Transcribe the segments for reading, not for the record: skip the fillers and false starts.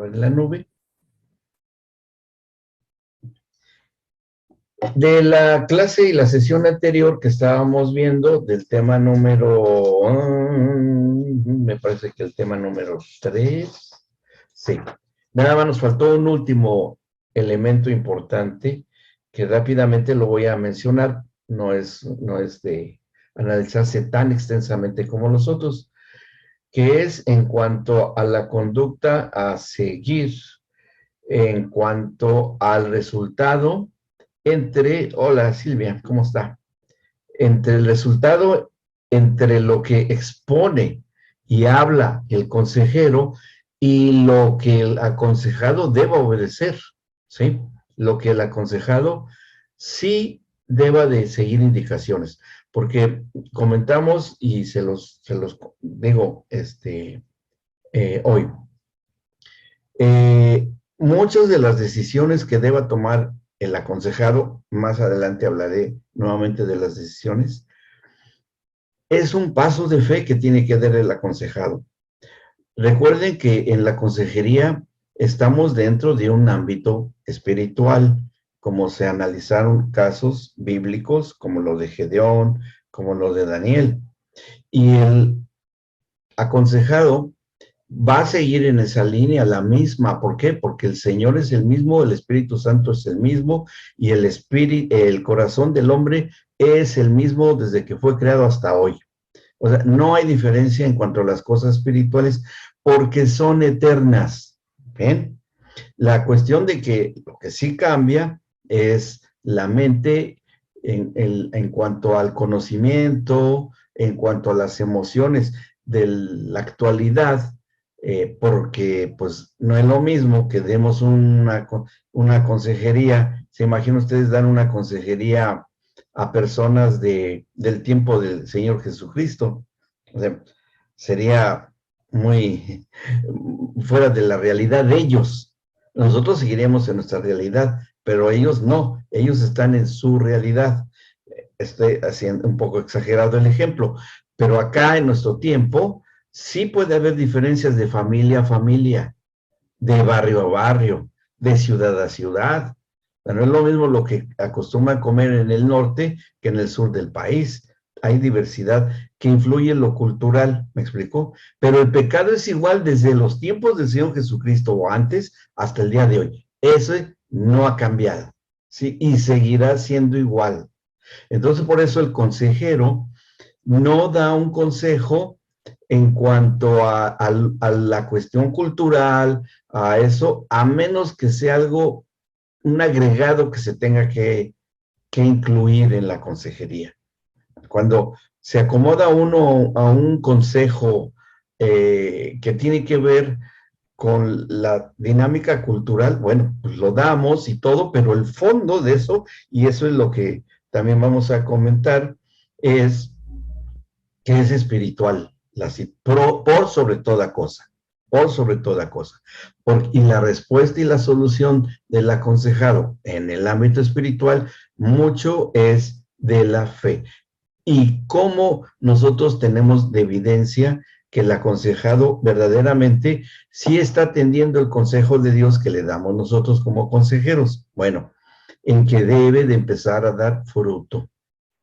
en la nube. De la clase y la sesión anterior que estábamos viendo, del tema número, me parece que el tema número 3, sí. Nada más nos faltó un último elemento importante que rápidamente lo voy a mencionar, no es de analizarse tan extensamente como los otros, que es en cuanto a la conducta a seguir, en cuanto al resultado hola Silvia, ¿cómo está? Entre el resultado, entre lo que expone y habla el consejero y lo que el aconsejado deba obedecer, ¿sí? Lo que el aconsejado sí deba de seguir indicaciones, porque comentamos y se los digo hoy. Muchas de las decisiones que deba tomar el aconsejado, más adelante hablaré nuevamente de las decisiones, es un paso de fe que tiene que dar el aconsejado. Recuerden que en la consejería estamos dentro de un ámbito espiritual, como se analizaron casos bíblicos, como lo de Gedeón, como lo de Daniel. Y el aconsejado va a seguir en esa línea la misma. ¿Por qué? Porque el Señor es el mismo, el Espíritu Santo es el mismo y el corazón del hombre es el mismo desde que fue creado hasta hoy. O sea, no hay diferencia en cuanto a las cosas espirituales porque son eternas. ¿Ven? La cuestión de que lo que sí cambia es la mente en cuanto al conocimiento, en cuanto a las emociones de la actualidad, porque pues no es lo mismo que demos una consejería. Se imaginan ustedes dar una consejería a personas del tiempo del Señor Jesucristo. O sea, sería muy fuera de la realidad de ellos. Nosotros seguiremos en nuestra realidad, pero ellos no, ellos están en su realidad. Estoy haciendo un poco exagerado el ejemplo, pero acá en nuestro tiempo sí puede haber diferencias de familia a familia, de barrio a barrio, de ciudad a ciudad. No es lo mismo lo que acostumbran comer en el norte que en el sur del país. Hay diversidad que influye en lo cultural, ¿me explicó? Pero el pecado es igual desde los tiempos del Señor Jesucristo o antes hasta el día de hoy. Eso no ha cambiado, ¿sí? Y seguirá siendo igual. Entonces, por eso el consejero no da un consejo en cuanto a la cuestión cultural, a eso, a menos que sea algo, un agregado que se tenga que incluir en la consejería. Cuando se acomoda uno a un consejo que tiene que ver con la dinámica cultural, bueno, pues lo damos y todo, pero el fondo de eso, y eso es lo que también vamos a comentar, es que es espiritual, por sobre toda cosa, por sobre toda cosa. Y la respuesta y la solución del aconsejado en el ámbito espiritual, mucho es de la fe. Y cómo nosotros tenemos de evidencia que el aconsejado verdaderamente sí está atendiendo el consejo de Dios que le damos nosotros como consejeros. Bueno, en que debe de empezar a dar fruto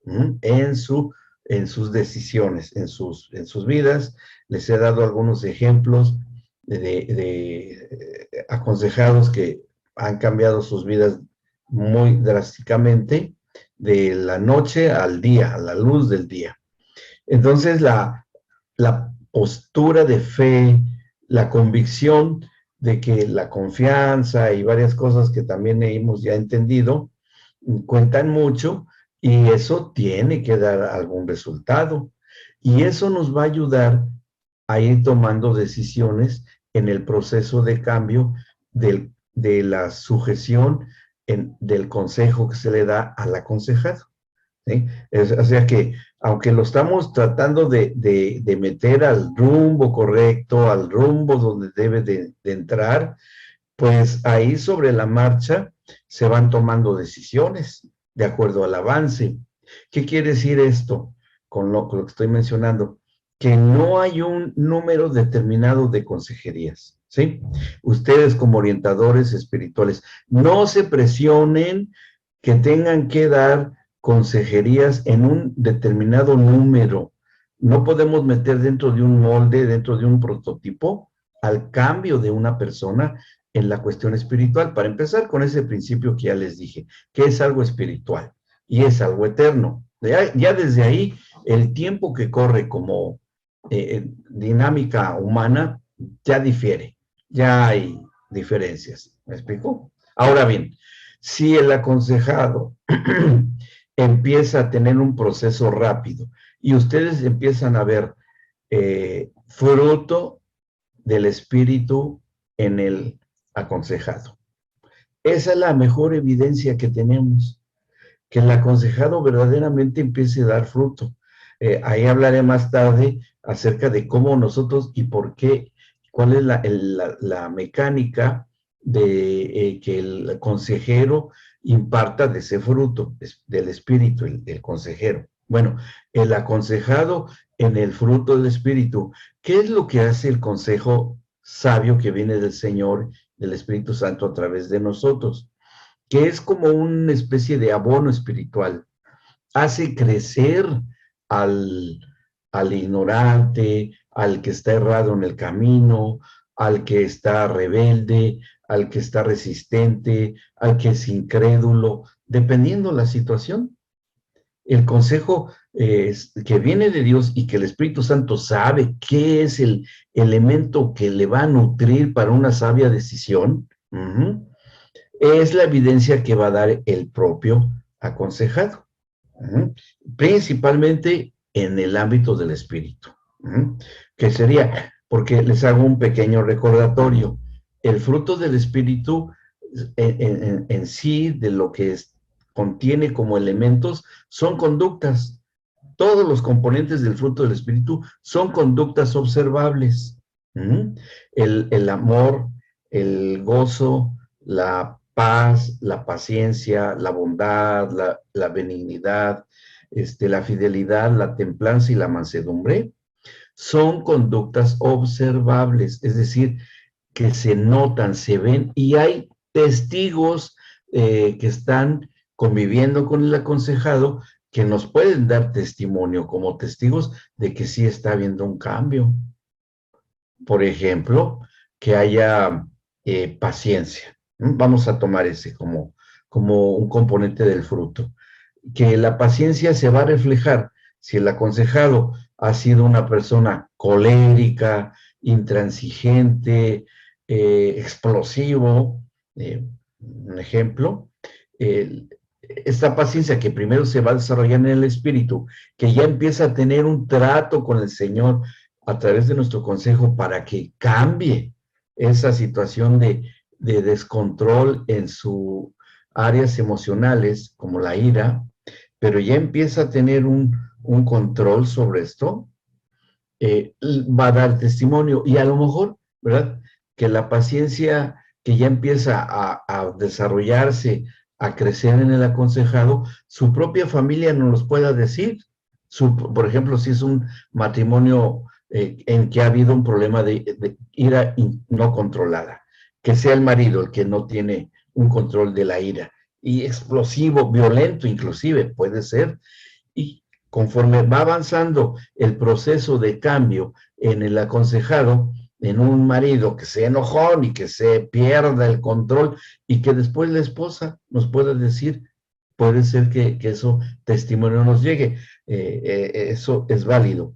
en sus decisiones, en sus vidas. Les he dado algunos ejemplos de aconsejados que han cambiado sus vidas muy drásticamente de la noche al día, a la luz del día. Entonces, la postura de fe, la convicción de que la confianza y varias cosas que también hemos ya entendido, cuentan mucho y eso tiene que dar algún resultado. Y eso nos va a ayudar a ir tomando decisiones en el proceso de cambio de la sujeción del consejo que se le da al aconsejado. ¿Sí? O sea que, aunque lo estamos tratando de meter al rumbo correcto, al rumbo donde debe de entrar, pues ahí sobre la marcha se van tomando decisiones de acuerdo al avance. ¿Qué quiere decir esto con lo que estoy mencionando? que no hay un número determinado de consejerías, ¿sí? Ustedes como orientadores espirituales, no se presionen que tengan que dar consejerías en un determinado número. No podemos meter dentro de un molde, dentro de un prototipo, al cambio de una persona en la cuestión espiritual. Para empezar con ese principio que ya les dije, que es algo espiritual y es algo eterno. Ya desde ahí, el tiempo que corre como dinámica humana ya difiere, ya hay diferencias. ¿Me explico? Ahora bien, si el aconsejado empieza a tener un proceso rápido y ustedes empiezan a ver fruto del espíritu en el aconsejado. Esa es la mejor evidencia que tenemos, que el aconsejado verdaderamente empiece a dar fruto. Ahí hablaré más tarde acerca de cómo nosotros y por qué, cuál es la mecánica de que el consejero imparta de ese fruto del espíritu, el consejero. Bueno, el aconsejado en el fruto del espíritu. ¿Qué es lo que hace el consejo sabio que viene del Señor, del Espíritu Santo a través de nosotros? Que es como una especie de abono espiritual. Hace crecer al, al ignorante, al que está errado en el camino, al que está rebelde, al que está resistente, al que es incrédulo, dependiendo la situación. El consejo que viene de Dios y que el Espíritu Santo sabe qué es el elemento que le va a nutrir para una sabia decisión, es la evidencia que va a dar el propio aconsejado, principalmente en el ámbito del espíritu, que sería, porque les hago un pequeño recordatorio, el fruto del espíritu en sí, de lo que contiene como elementos, son conductas. Todos los componentes del fruto del espíritu son conductas observables. El amor, el gozo, la paz, la paciencia, la bondad, la benignidad, la fidelidad, la templanza y la mansedumbre, son conductas observables, es decir, que se notan, se ven y hay testigos que están conviviendo con el aconsejado que nos pueden dar testimonio como testigos de que sí está habiendo un cambio. Por ejemplo, que haya paciencia. Vamos a tomar ese como un componente del fruto. Que la paciencia se va a reflejar si el aconsejado ha sido una persona colérica, intransigente, explosivo, un ejemplo, esta paciencia que primero se va a desarrollar en el espíritu, que ya empieza a tener un trato con el Señor a través de nuestro consejo para que cambie esa situación de descontrol en sus áreas emocionales, como la ira, pero ya empieza a tener un control sobre esto, va a dar testimonio y a lo mejor, ¿verdad? Que la paciencia que ya empieza a desarrollarse, a crecer en el aconsejado, su propia familia nos los pueda decir. Por ejemplo, si es un matrimonio en que ha habido un problema de ira no controlada, que sea el marido el que no tiene un control de la ira, y explosivo, violento inclusive, puede ser, y conforme va avanzando el proceso de cambio en el aconsejado, en un marido que se enojó y que se pierda el control y que después la esposa nos pueda decir, puede ser que eso testimonio nos llegue, eso es válido.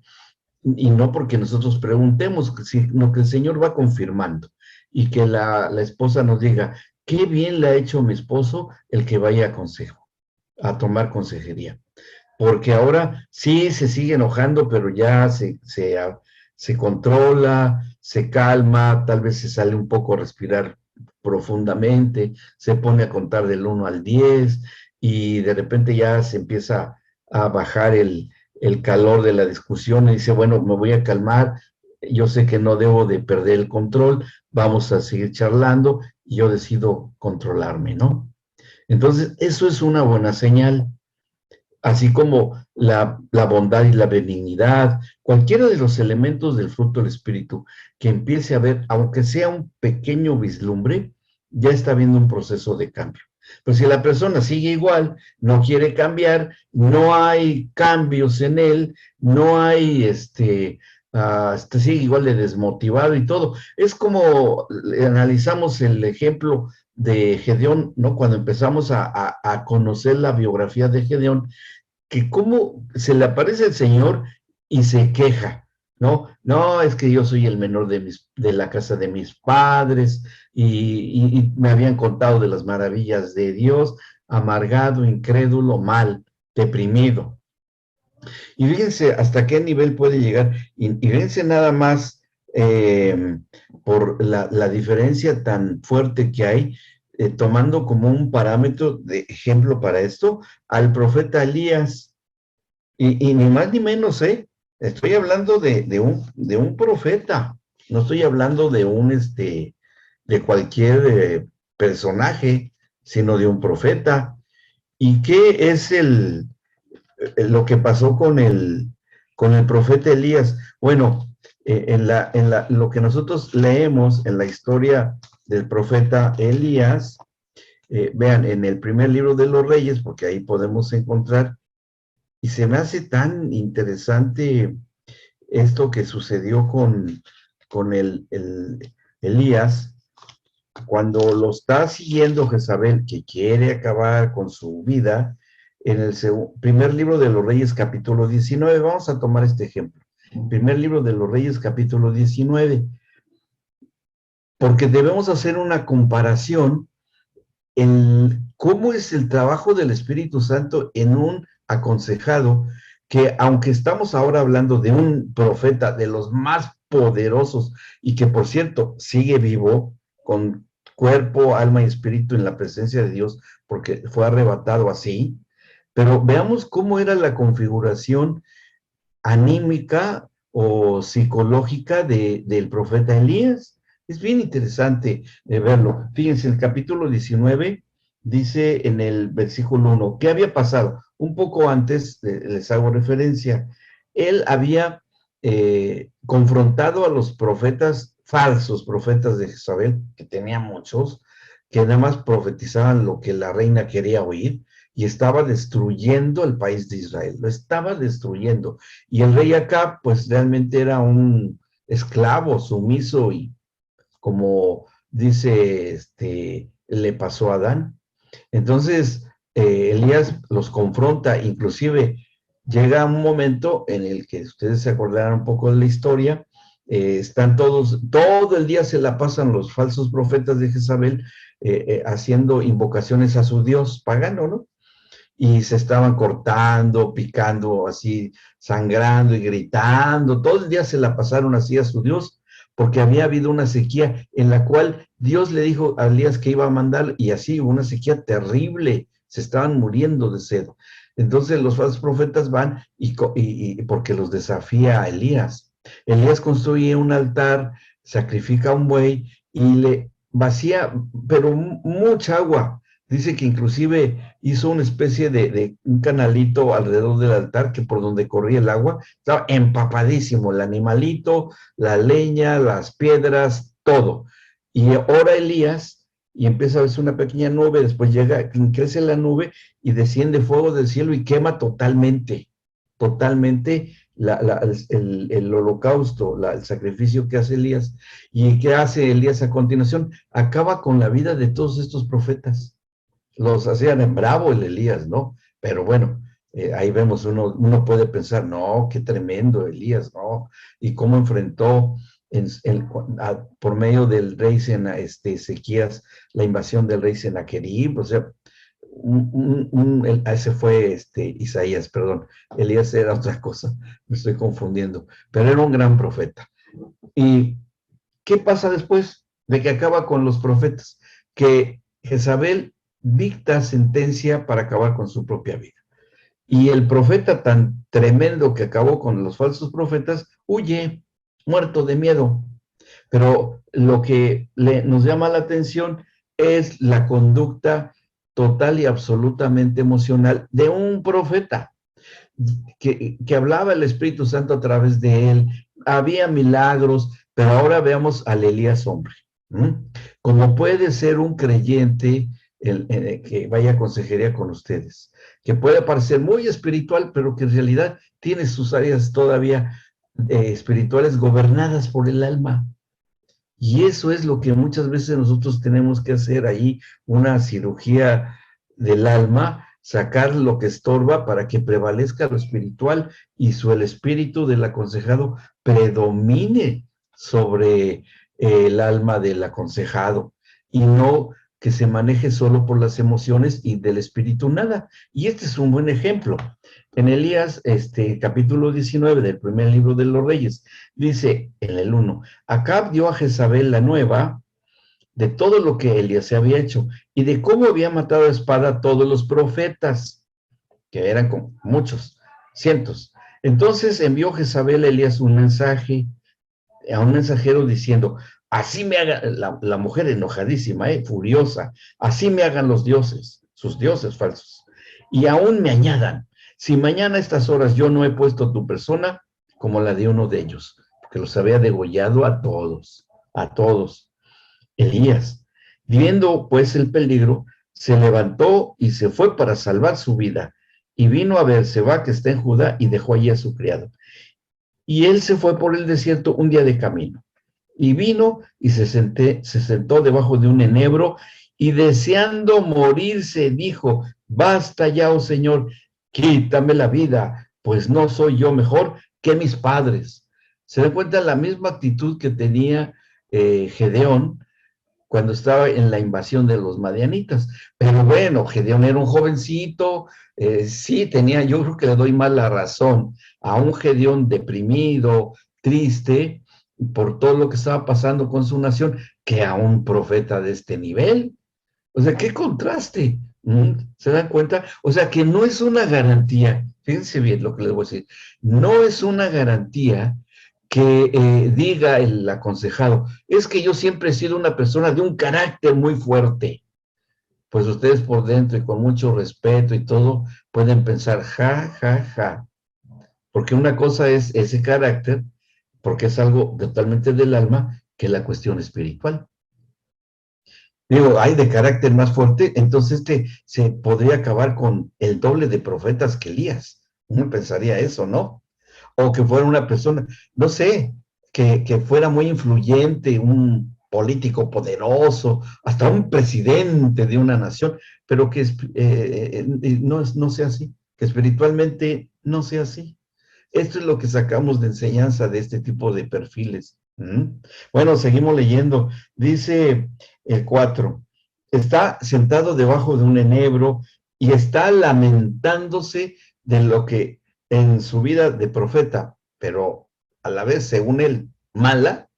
Y no porque nosotros preguntemos, sino que el Señor va confirmando y que la esposa nos diga, qué bien le ha hecho mi esposo el que vaya a consejo, a tomar consejería. Porque ahora sí se sigue enojando, pero ya se controla, se calma, tal vez se sale un poco a respirar profundamente, se pone a contar del 1 al 10 y de repente ya se empieza a bajar el calor de la discusión y dice, bueno, me voy a calmar, yo sé que no debo de perder el control, vamos a seguir charlando y yo decido controlarme, ¿no? Entonces, eso es una buena señal. así como la bondad y la benignidad, cualquiera de los elementos del fruto del Espíritu que empiece a ver, aunque sea un pequeño vislumbre, ya está habiendo un proceso de cambio. Pero si la persona sigue igual, no quiere cambiar, no hay cambios en él, no hay sigue igual de desmotivado y todo. Es como analizamos el ejemplo de Gedeón, ¿no? Cuando empezamos a conocer la biografía de Gedeón, que cómo se le aparece el Señor y se queja, ¿no? No, es que yo soy el menor de la casa de mis padres y me habían contado de las maravillas de Dios, amargado, incrédulo, mal, deprimido. Y fíjense hasta qué nivel puede llegar. Y fíjense nada más por la diferencia tan fuerte que hay, tomando como un parámetro de ejemplo para esto al profeta Elías. Y ni más ni menos, ¿eh? Estoy hablando de un profeta, no estoy hablando de cualquier personaje, sino de un profeta. ¿Y qué es lo que pasó con el profeta Elías? Bueno, lo que nosotros leemos en la historia del profeta Elías, vean, en el primer libro de los Reyes, porque ahí podemos encontrar. Y se me hace tan interesante esto que sucedió con Elías, cuando lo está siguiendo Jezabel, que quiere acabar con su vida, en el primer libro de los Reyes, capítulo 19, vamos a tomar este ejemplo. Primer libro de los Reyes, capítulo 19, porque debemos hacer una comparación en cómo es el trabajo del Espíritu Santo en un aconsejado que, aunque estamos ahora hablando de un profeta de los más poderosos y que, por cierto, sigue vivo con cuerpo, alma y espíritu en la presencia de Dios porque fue arrebatado así, pero veamos cómo era la configuración anímica o psicológica del profeta Elías. Es bien interesante verlo. Fíjense, el capítulo 19 dice en el versículo 1, ¿qué había pasado? Un poco antes, les hago referencia, él había confrontado a los profetas, falsos profetas de Jezabel, que tenía muchos, que nada más profetizaban lo que la reina quería oír, y estaba destruyendo el país de Israel, lo estaba destruyendo. Y el rey Acab, pues realmente era un esclavo sumiso y como dice, le pasó a Adán. Entonces, Elías los confronta, inclusive llega un momento en el que ustedes se acordarán un poco de la historia, están todo el día se la pasan los falsos profetas de Jezabel haciendo invocaciones a su Dios pagano, ¿no? Y se estaban cortando, picando, así, sangrando y gritando. Todo el día se la pasaron así a su Dios, porque había habido una sequía en la cual Dios le dijo a Elías que iba a mandar, y así, una sequía terrible, se estaban muriendo de sed. Entonces los falsos profetas van y porque los desafía a Elías. Elías construye un altar, sacrifica un buey y le vacía, pero mucha agua. Dice que inclusive hizo una especie de un canalito alrededor del altar que por donde corría el agua estaba empapadísimo, el animalito, la leña, las piedras, todo. Y ora Elías y empieza a verse una pequeña nube, después llega, crece la nube y desciende fuego del cielo y quema totalmente, totalmente el holocausto, el sacrificio que hace Elías. ¿Y qué hace Elías a continuación? Acaba con la vida de todos estos profetas, los hacían en bravo el Elías, ¿no? Pero bueno, ahí vemos, uno puede pensar, no, qué tremendo Elías, ¿no? Y cómo enfrentó por medio del rey Ezequías la invasión del rey Sennacherib, o sea, ese fue Isaías, perdón, Elías era otra cosa, me estoy confundiendo, pero era un gran profeta. ¿Y qué pasa después de que acaba con los profetas? Que Jezabel dicta sentencia para acabar con su propia vida. Y el profeta tan tremendo que acabó con los falsos profetas huye, muerto de miedo. Pero lo que nos llama la atención es la conducta total y absolutamente emocional de un profeta. que hablaba el Espíritu Santo a través de él, había milagros, pero ahora veamos al Elías hombre. Como puede ser un creyente que vaya a consejería con ustedes, que puede parecer muy espiritual, pero que en realidad tiene sus áreas todavía espirituales gobernadas por el alma. Y eso es lo que muchas veces nosotros tenemos que hacer ahí, una cirugía del alma, sacar lo que estorba para que prevalezca lo espiritual y el espíritu del aconsejado predomine sobre el alma del aconsejado y no que se maneje solo por las emociones y del espíritu nada. Y este es un buen ejemplo. En Elías, capítulo 19 del primer libro de los Reyes, dice en el 1, Acab dio a Jezabel la nueva de todo lo que Elías se había hecho y de cómo había matado a espada a todos los profetas, que eran como muchos, cientos. Entonces envió Jezabel a Elías un mensaje, a un mensajero diciendo, así me haga, la mujer enojadísima, furiosa, así me hagan los dioses, sus dioses falsos, y aún me añadan, si mañana a estas horas yo no he puesto tu persona como la de uno de ellos, porque los había degollado a todos, a todos. Elías, viendo pues el peligro, se levantó y se fue para salvar su vida, y vino a Beerseba, que está en Judá, y dejó allí a su criado. Y él se fue por el desierto un día de camino. Y vino y se sentó debajo de un enebro y deseando morirse dijo, basta ya, oh Señor, quítame la vida, pues no soy yo mejor que mis padres. Se da cuenta la misma actitud que tenía Gedeón cuando estaba en la invasión de los madianitas. Pero bueno, Gedeón era un jovencito, sí, yo creo que le doy más la razón a un Gedeón deprimido, triste, por todo lo que estaba pasando con su nación, que a un profeta de este nivel. O sea, qué contraste. ¿Se dan cuenta? O sea, que no es una garantía, fíjense bien lo que les voy a decir, no es una garantía que diga el aconsejado, es que yo siempre he sido una persona de un carácter muy fuerte. Pues ustedes por dentro y con mucho respeto y todo, pueden pensar, ja, ja, ja. Porque una cosa es ese carácter, porque es algo totalmente del alma, que la cuestión espiritual. Digo, hay de carácter más fuerte, entonces se podría acabar con el doble de profetas que Elías. Uno pensaría eso, ¿no? O que fuera una persona, no sé, que fuera muy influyente, un político poderoso, hasta un presidente de una nación, pero que no sea así, que espiritualmente no sea así. Esto es lo que sacamos de enseñanza de este tipo de perfiles. Bueno, seguimos leyendo. Dice el 4, está sentado debajo de un enebro y está lamentándose de lo que en su vida de profeta, pero a la vez, según él, mala,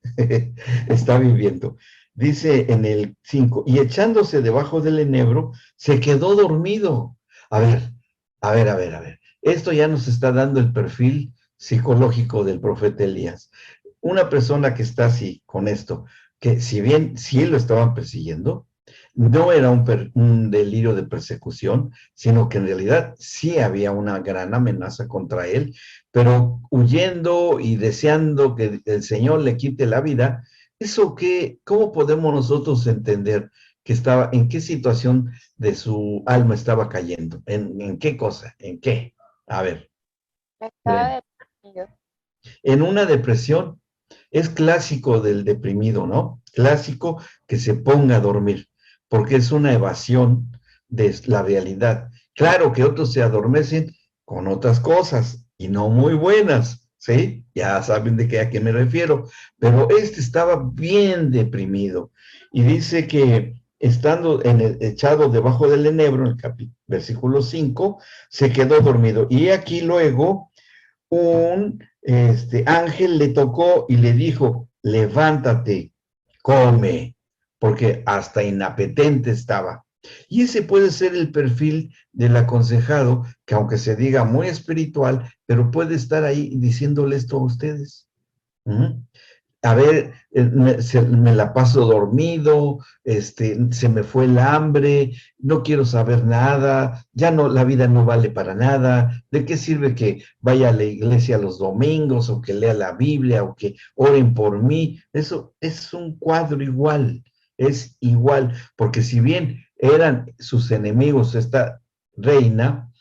está viviendo. Dice en el 5, y echándose debajo del enebro, se quedó dormido. A ver, a ver. Esto ya nos está dando el perfil psicológico del profeta Elías. Una persona que está así, con esto, que si bien sí lo estaban persiguiendo, no era un delirio de persecución, sino que en realidad sí había una gran amenaza contra él, pero huyendo y deseando que el Señor le quite la vida, ¿eso qué? ¿Cómo podemos nosotros entender que estaba, en qué situación de su alma estaba cayendo? ¿En qué cosa? ¿En qué? A ver, Estaba deprimido. en una depresión. Es clásico del deprimido, ¿no? Clásico que se ponga a dormir, porque es una evasión de la realidad. Claro que otros se adormecen con otras cosas y no muy buenas, ¿sí? Ya saben a qué me refiero, pero este estaba bien deprimido y dice que estando echado debajo del enebro, en el versículo 5, se quedó dormido. Y aquí luego un ángel le tocó y le dijo, levántate, come, porque hasta inapetente estaba. Y ese puede ser el perfil del aconsejado, que aunque se diga muy espiritual, pero puede estar ahí diciéndole esto a ustedes. a ver, me la paso dormido, se me fue el hambre, no quiero saber nada, ya no, la vida no vale para nada, ¿de qué sirve que vaya a la iglesia los domingos o que lea la Biblia o que oren por mí? Eso es un cuadro igual, es igual, porque si bien eran sus enemigos esta reina,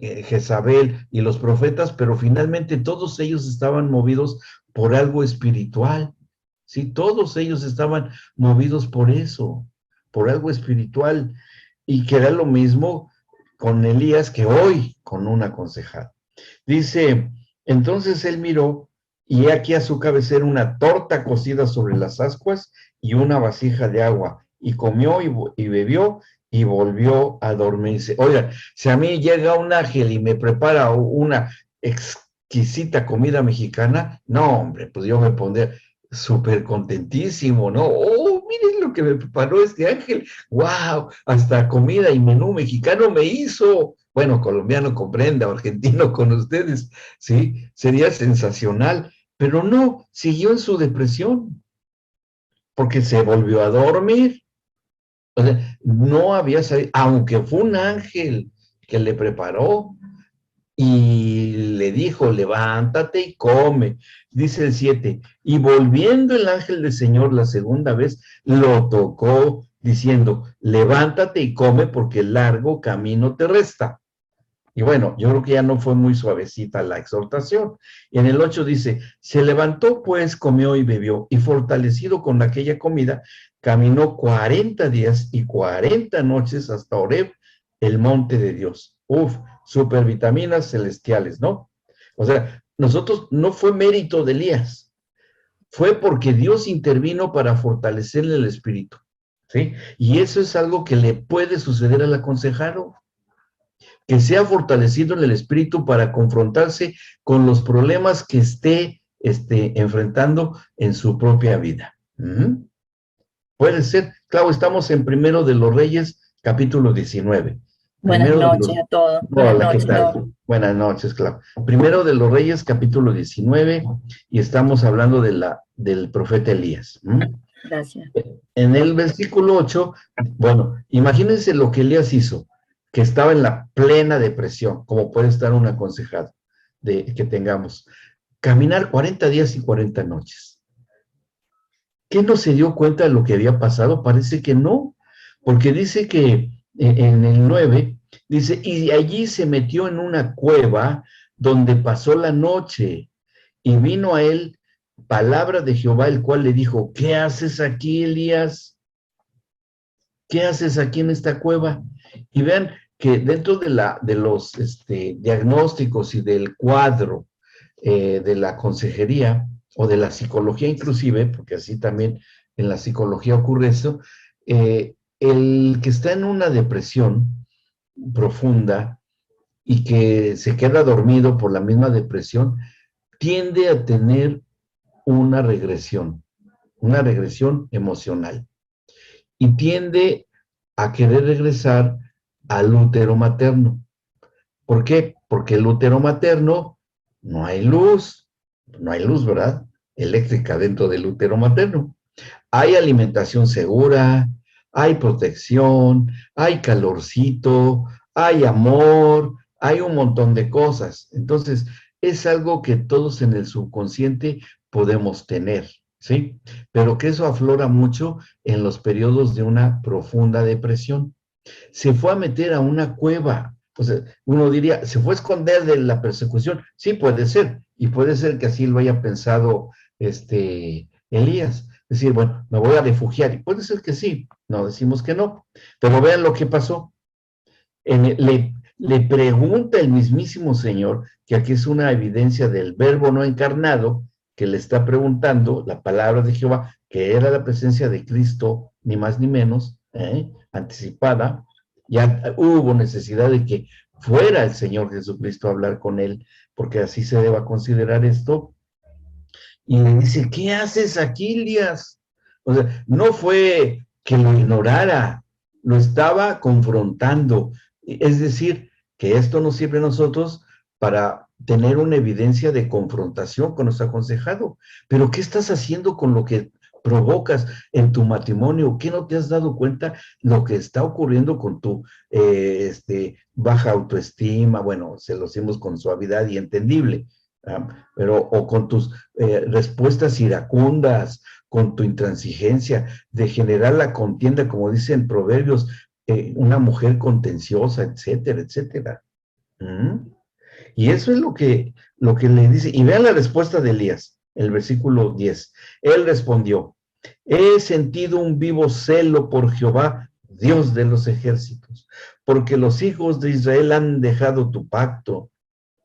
Jezabel y los profetas, pero finalmente todos ellos estaban movidos por algo espiritual, ¿sí? Todos ellos estaban movidos por eso, por algo espiritual, y que era lo mismo con Elías que hoy con un aconsejado. Dice, entonces él miró, y aquí a su cabecera una torta cocida sobre las ascuas y una vasija de agua, y comió y bebió, y volvió a dormirse. Oigan, si a mí llega un ángel y me prepara una exquisita comida mexicana, no, hombre, pues yo me pondré súper contentísimo, ¿no? Oh, miren lo que me preparó este ángel. ¡Wow! Hasta comida y menú mexicano me hizo. Bueno, colombiano comprenda, argentino con ustedes, ¿sí? Sería sensacional, pero no, siguió en su depresión, porque se volvió a dormir. O sea, no había salido, aunque fue un ángel que le preparó y le dijo, levántate y come. Dice el 7, y volviendo el ángel del Señor la segunda vez, lo tocó diciendo, levántate y come porque el largo camino te resta. Y bueno, yo creo que ya no fue muy suavecita la exhortación. Y en el 8 dice, se levantó pues, comió y bebió, y fortalecido con aquella comida, caminó 40 días y 40 noches hasta Horeb, el monte de Dios. Uf, supervitaminas celestiales, ¿no? O sea, nosotros no fue mérito de Elías, fue porque Dios intervino para fortalecerle el espíritu, ¿sí? Y eso es algo que le puede suceder al aconsejado, que sea fortalecido en el espíritu para confrontarse con los problemas que esté enfrentando en su propia vida. Puede ser, claro, estamos en Primero de los Reyes, capítulo 19. Buenas Primero de noches los... a todos. Buenas Hola, ¿qué noches. tal? Buenas noches, claro. Primero de los Reyes, capítulo 19, y estamos hablando del profeta Elías. Gracias. En el versículo 8, bueno, imagínense lo que Elías hizo, que estaba en la plena depresión, como puede estar un aconsejado que tengamos. Caminar 40 días y 40 noches. ¿Qué no se dio cuenta de lo que había pasado? Parece que no, porque dice que en el 9, dice, y allí se metió en una cueva donde pasó la noche, y vino a él palabra de Jehová, el cual le dijo, ¿qué haces aquí, Elías? ¿Qué haces aquí en esta cueva? Y vean que dentro de los diagnósticos y del cuadro de la consejería o de la psicología inclusive, porque así también en la psicología ocurre eso, el que está en una depresión profunda y que se queda dormido por la misma depresión, tiende a tener una regresión emocional, y tiende a querer regresar al útero materno. ¿Por qué? Porque el útero materno no hay luz, ¿verdad? Eléctrica dentro del útero materno. Hay alimentación segura, hay protección, hay calorcito, hay amor, hay un montón de cosas. Entonces, es algo que todos en el subconsciente podemos tener, ¿sí? Pero que eso aflora mucho en los periodos de una profunda depresión. Se fue a meter a una cueva. O sea, uno diría, ¿se fue a esconder de la persecución? Sí, puede ser. Y puede ser que así lo haya pensado Elías. Decir, bueno, me voy a refugiar. Y puede ser que sí. No decimos que no. Pero vean lo que pasó. Le pregunta el mismísimo Señor, que aquí es una evidencia del verbo no encarnado, que le está preguntando la palabra de Jehová, que era la presencia de Cristo, ni más ni menos, anticipada. Ya hubo necesidad de que fuera el Señor Jesucristo a hablar con él, porque así se deba considerar esto. Y le dice, ¿qué haces aquí, Elías? O sea, no fue que lo ignorara, lo estaba confrontando. Es decir, que esto nos sirve a nosotros para tener una evidencia de confrontación con nuestro aconsejado. Pero ¿qué estás haciendo con lo que provocas en tu matrimonio? ¿Qué no te has dado cuenta lo que está ocurriendo con tu baja autoestima? Bueno, se lo hacemos con suavidad y entendible, pero o con tus respuestas iracundas, con tu intransigencia, de generar la contienda, como dicen proverbios, una mujer contenciosa, etcétera, etcétera. ¿Mm? Y eso es lo que le dice. Y vean la respuesta de Elías, el versículo 10. Él respondió, he sentido un vivo celo por Jehová, Dios de los ejércitos, porque los hijos de Israel han dejado tu pacto,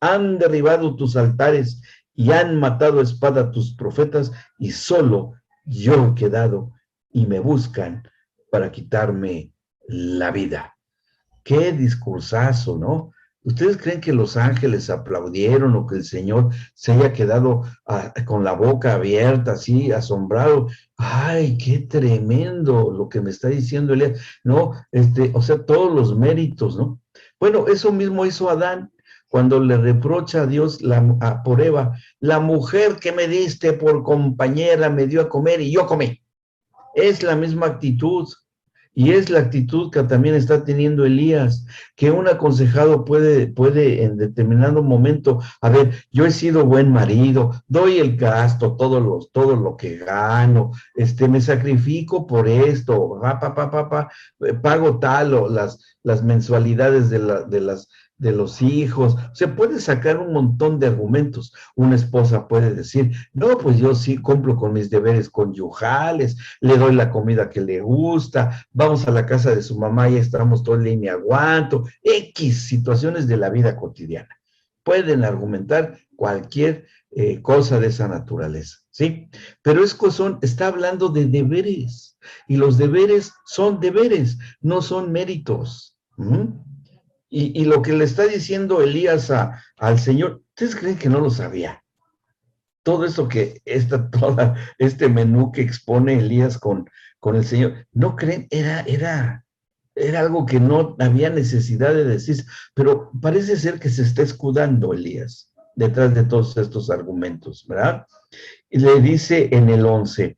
han derribado tus altares y han matado a espada tus profetas, y solo yo he quedado y me buscan para quitarme la vida. Qué discursazo, ¿no? ¿Ustedes creen que los ángeles aplaudieron o que el Señor se haya quedado con la boca abierta, así, asombrado? ¡Ay, qué tremendo lo que me está diciendo Elías! No, o sea, todos los méritos, ¿no? Bueno, eso mismo hizo Adán cuando le reprocha a Dios por Eva, la mujer que me diste por compañera me dio a comer y yo comí. Es la misma actitud. Y es la actitud que también está teniendo Elías, que un aconsejado puede en determinado momento, a ver, yo he sido buen marido, doy el gasto, todo lo que gano, me sacrifico por esto, pago tal o las mensualidades de los hijos. Se puede sacar un montón de argumentos. Una esposa puede decir, no, pues yo sí cumplo con mis deberes conyugales, le doy la comida que le gusta, vamos a la casa de su mamá y estamos todo el día y me aguanto, X situaciones de la vida cotidiana. Pueden argumentar cualquier cosa de esa naturaleza, ¿sí? Pero está hablando de deberes, y los deberes son deberes, no son méritos. Y lo que le está diciendo Elías al Señor, ¿ustedes creen que no lo sabía? Todo eso todo este menú que expone Elías con el Señor, ¿no creen? Era algo que no había necesidad de decir, pero parece ser que se está escudando Elías detrás de todos estos argumentos, ¿verdad? Y le dice en el 11,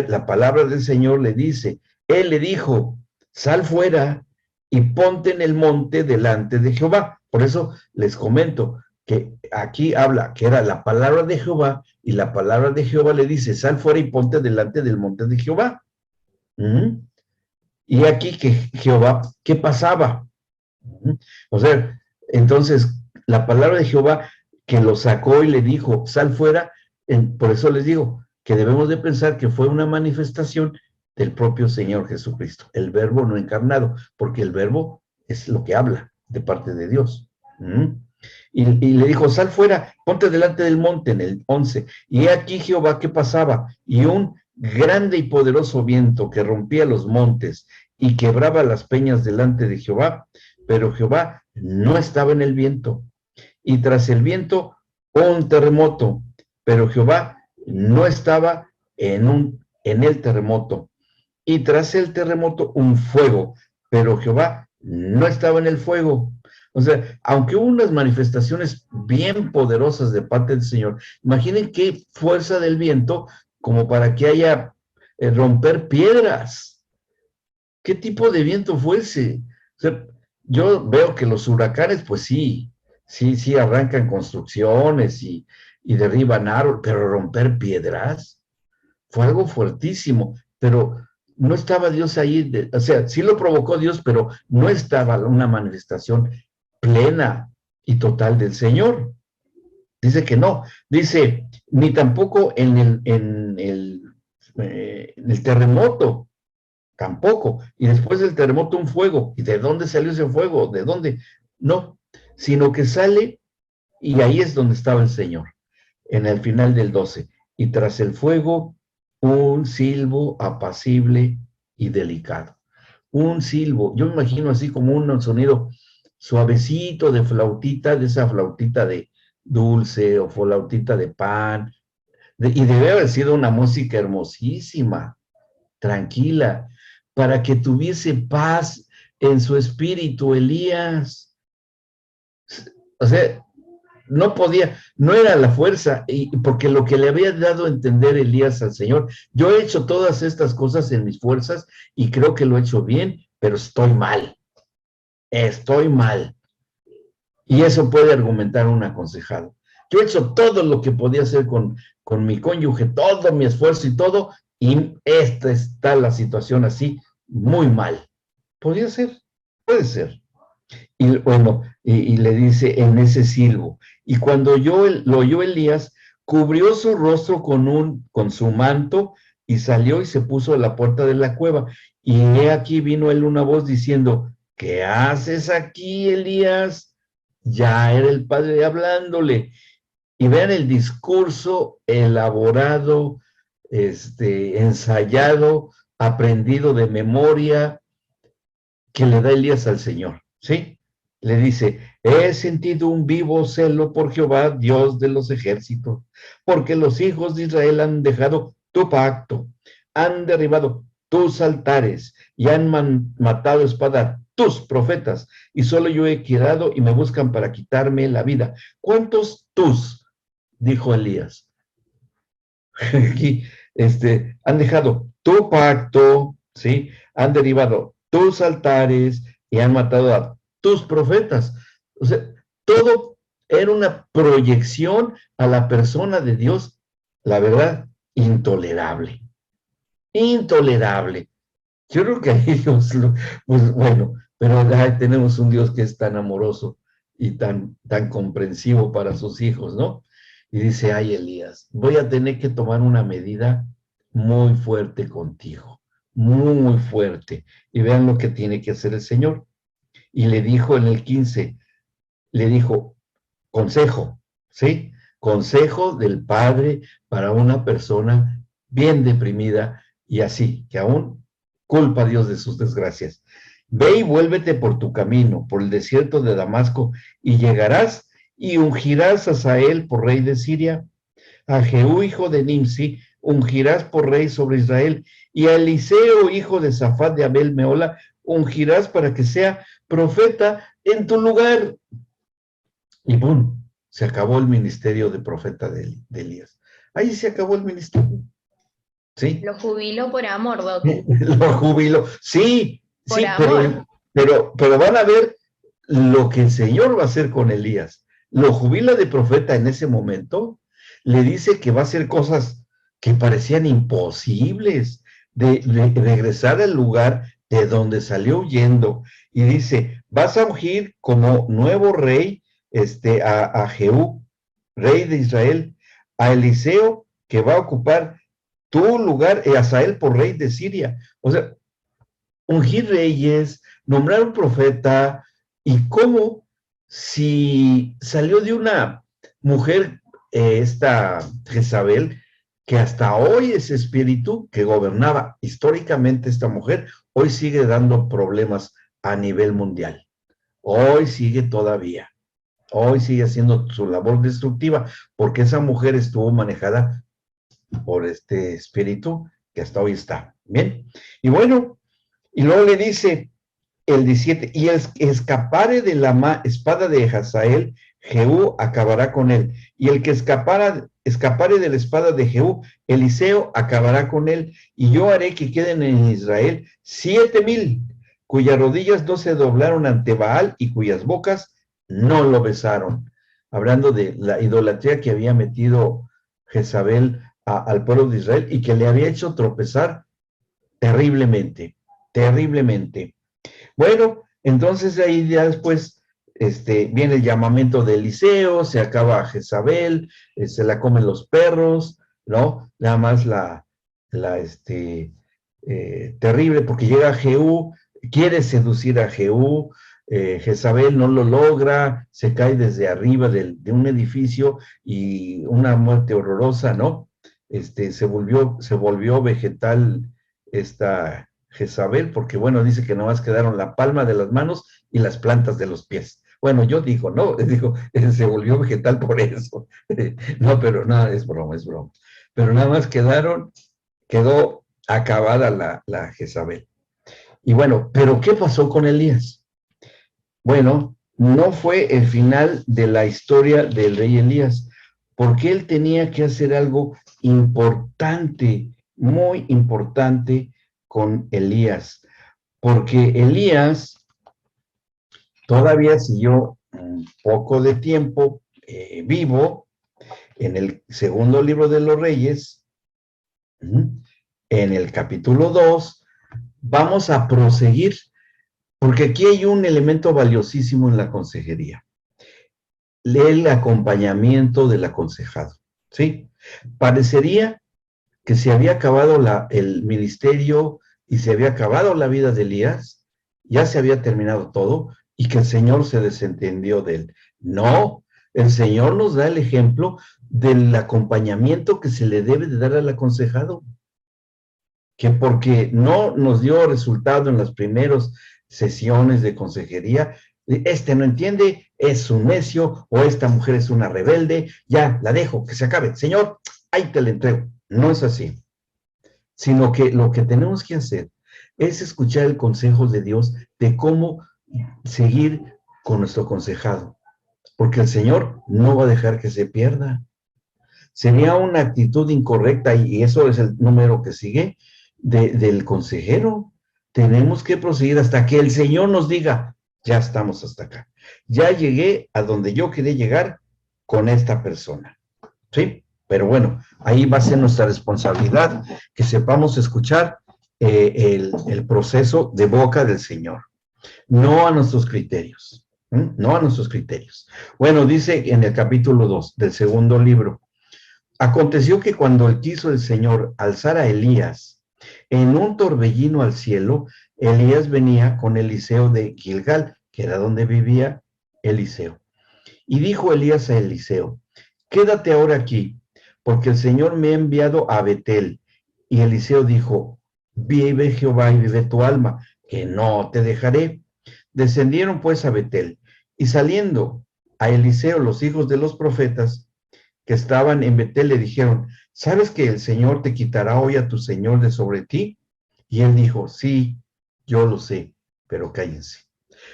la palabra del Señor le dice, él le dijo, sal fuera y ponte en el monte delante de Jehová. Por eso les comento que aquí habla que era la palabra de Jehová, y la palabra de Jehová le dice, sal fuera y ponte delante del monte de Jehová. Y aquí que Jehová, ¿qué pasaba? O sea, entonces la palabra de Jehová que lo sacó y le dijo, sal fuera, por eso les digo que debemos de pensar que fue una manifestación del propio Señor Jesucristo, el verbo no encarnado, porque el verbo es lo que habla de parte de Dios. Y le dijo, sal fuera, ponte delante del monte, en el 11, y aquí Jehová que pasaba, y un grande y poderoso viento que rompía los montes y quebraba las peñas delante de Jehová, pero Jehová no estaba en el viento. Y tras el viento, un terremoto, pero Jehová no estaba en el terremoto. Y tras el terremoto, un fuego, pero Jehová no estaba en el fuego. O sea, aunque hubo unas manifestaciones bien poderosas de parte del Señor, imaginen qué fuerza del viento como para que haya romper piedras. ¿Qué tipo de viento fue ese? O sea, yo veo que los huracanes, pues sí arrancan construcciones y derriban árboles, pero romper piedras fue algo fuertísimo, pero no estaba Dios ahí, o sea, sí lo provocó Dios, pero no estaba una manifestación plena y total del Señor. Dice que no, dice, ni tampoco en el terremoto, tampoco. Y después del terremoto un fuego. ¿Y de dónde salió ese fuego? ¿De dónde? No, sino que sale y ahí es donde estaba el Señor, en el final del 12. Y tras el fuego, un silbo apacible y delicado. Un silbo, yo me imagino así como un sonido suavecito de flautita, de esa flautita de dulce o flautita de pan. Y debe haber sido una música hermosísima, tranquila, para que tuviese paz en su espíritu, Elías. O sea, no podía, no era la fuerza, y porque lo que le había dado a entender Elías al Señor, yo he hecho todas estas cosas en mis fuerzas y creo que lo he hecho bien, pero estoy mal. Y eso puede argumentar un aconsejado. Yo he hecho todo lo que podía hacer con mi cónyuge, todo mi esfuerzo y todo, y esta está la situación así, muy mal. Podría ser, puede ser. Y bueno, y le dice, en ese silbo. Y cuando lo oyó Elías, cubrió su rostro con su manto y salió y se puso a la puerta de la cueva. Y he aquí vino él una voz diciendo, ¿qué haces aquí, Elías? Ya era el padre hablándole. Y vean el discurso elaborado, ensayado, aprendido de memoria, que le da Elías al Señor, ¿sí? Le dice, he sentido un vivo celo por Jehová, Dios de los ejércitos, porque los hijos de Israel han dejado tu pacto, han derribado tus altares y han matado a espada tus profetas, y solo yo he quedado y me buscan para quitarme la vida. ¿Cuántos tus? Dijo Elías. Aquí, han dejado tu pacto, ¿sí? Han derribado tus altares y han matado a tus profetas. O sea, todo era una proyección a la persona de Dios, la verdad, intolerable. Intolerable. Yo creo que a ellos, pues bueno, pero ay, tenemos un Dios que es tan amoroso y tan comprensivo para sus hijos, ¿no? Y dice, ay, Elías, voy a tener que tomar una medida muy fuerte contigo, muy fuerte. Y vean lo que tiene que hacer el Señor. Y le dijo en el 15, le dijo, consejo, ¿sí? Consejo del Padre para una persona bien deprimida y así, que aún culpa a Dios de sus desgracias. Ve y vuélvete por tu camino, por el desierto de Damasco, y llegarás y ungirás a Hazael por rey de Siria, a Jehú, hijo de Nimsi, ungirás por rey sobre Israel, y a Eliseo, hijo de Safat de Abel Meola, ungirás para que sea profeta en tu lugar. Y ¡pum! Se acabó el ministerio de profeta de Elías. Ahí se acabó el ministerio. ¿Sí? Lo jubilo por amor, Doc. Lo jubilo. Sí, Por sí, amor. pero van a ver lo que el Señor va a hacer con Elías. Lo jubila de profeta en ese momento, le dice que va a hacer cosas que parecían imposibles, de regresar al lugar de donde salió huyendo, y dice, vas a ungir como nuevo rey a Jehú, rey de Israel, a Eliseo, que va a ocupar tu lugar, y a Hazael por rey de Siria. O sea, ungir reyes, nombrar un profeta, y cómo si salió de una mujer, esta Jezabel, que hasta hoy ese espíritu que gobernaba históricamente esta mujer, hoy sigue dando problemas a nivel mundial. Hoy sigue todavía. Hoy sigue haciendo su labor destructiva, porque esa mujer estuvo manejada por este espíritu que hasta hoy está. Bien. Y bueno, y luego le dice el 17, y el que escapare de la espada de Hazael, Jehú acabará con él. Y el que escapare de la espada de Jehú, Eliseo acabará con él. Y yo haré que queden en Israel 7,000, cuyas rodillas no se doblaron ante Baal y cuyas bocas no lo besaron. Hablando de la idolatría que había metido Jezabel al pueblo de Israel y que le había hecho tropezar terriblemente, terriblemente. Bueno, entonces ahí ya después viene el llamamiento de Eliseo, se acaba Jezabel, se la comen los perros, ¿no? Nada más terrible, porque llega Jehú, quiere seducir a Jehú, Jezabel no lo logra, se cae desde arriba de un edificio y una muerte horrorosa, ¿no? Se volvió vegetal esta Jezabel, porque bueno, dice que nomás quedaron la palma de las manos y las plantas de los pies. Bueno, yo digo, no, digo, se volvió vegetal por eso. No, pero nada, es broma, es broma. Pero nada más quedó acabada la Jezabel. Y bueno, pero ¿qué pasó con Elías? Bueno, no fue el final de la historia del rey Elías, porque él tenía que hacer algo importante, muy importante con Elías, porque Elías todavía siguió un poco de tiempo vivo en el segundo libro de los Reyes, en el capítulo 2. Vamos a proseguir, porque aquí hay un elemento valiosísimo en la consejería. El acompañamiento del aconsejado, ¿sí? Parecería que se había acabado el ministerio y se había acabado la vida de Elías, ya se había terminado todo y que el Señor se desentendió de él. No, el Señor nos da el ejemplo del acompañamiento que se le debe de dar al aconsejado, que porque no nos dio resultado en las primeras sesiones de consejería, este no entiende, es un necio, o esta mujer es una rebelde, ya la dejo, que se acabe. Señor, ahí te la entrego. No es así, sino que lo que tenemos que hacer es escuchar el consejo de Dios de cómo seguir con nuestro aconsejado, porque el Señor no va a dejar que se pierda. Sería una actitud incorrecta, y eso es el número que sigue del consejero. Tenemos que proseguir hasta que el Señor nos diga, ya estamos hasta acá. Ya llegué a donde yo quería llegar con esta persona. ¿Sí? Pero bueno, ahí va a ser nuestra responsabilidad que sepamos escuchar el proceso de boca del Señor, no a nuestros criterios, no a nuestros criterios. Bueno, dice en el capítulo 2 del segundo libro, aconteció que cuando quiso el Señor alzar a Elías en un torbellino al cielo, Elías venía con Eliseo de Gilgal, que era donde vivía Eliseo. Y dijo Elías a Eliseo, quédate ahora aquí, porque el Señor me ha enviado a Betel. Y Eliseo dijo, vive Jehová y vive tu alma, que no te dejaré. Descendieron pues a Betel, y saliendo a Eliseo los hijos de los profetas que estaban en Betel le dijeron, ¿sabes que el Señor te quitará hoy a tu Señor de sobre ti? Y él dijo, sí, yo lo sé, pero cállense.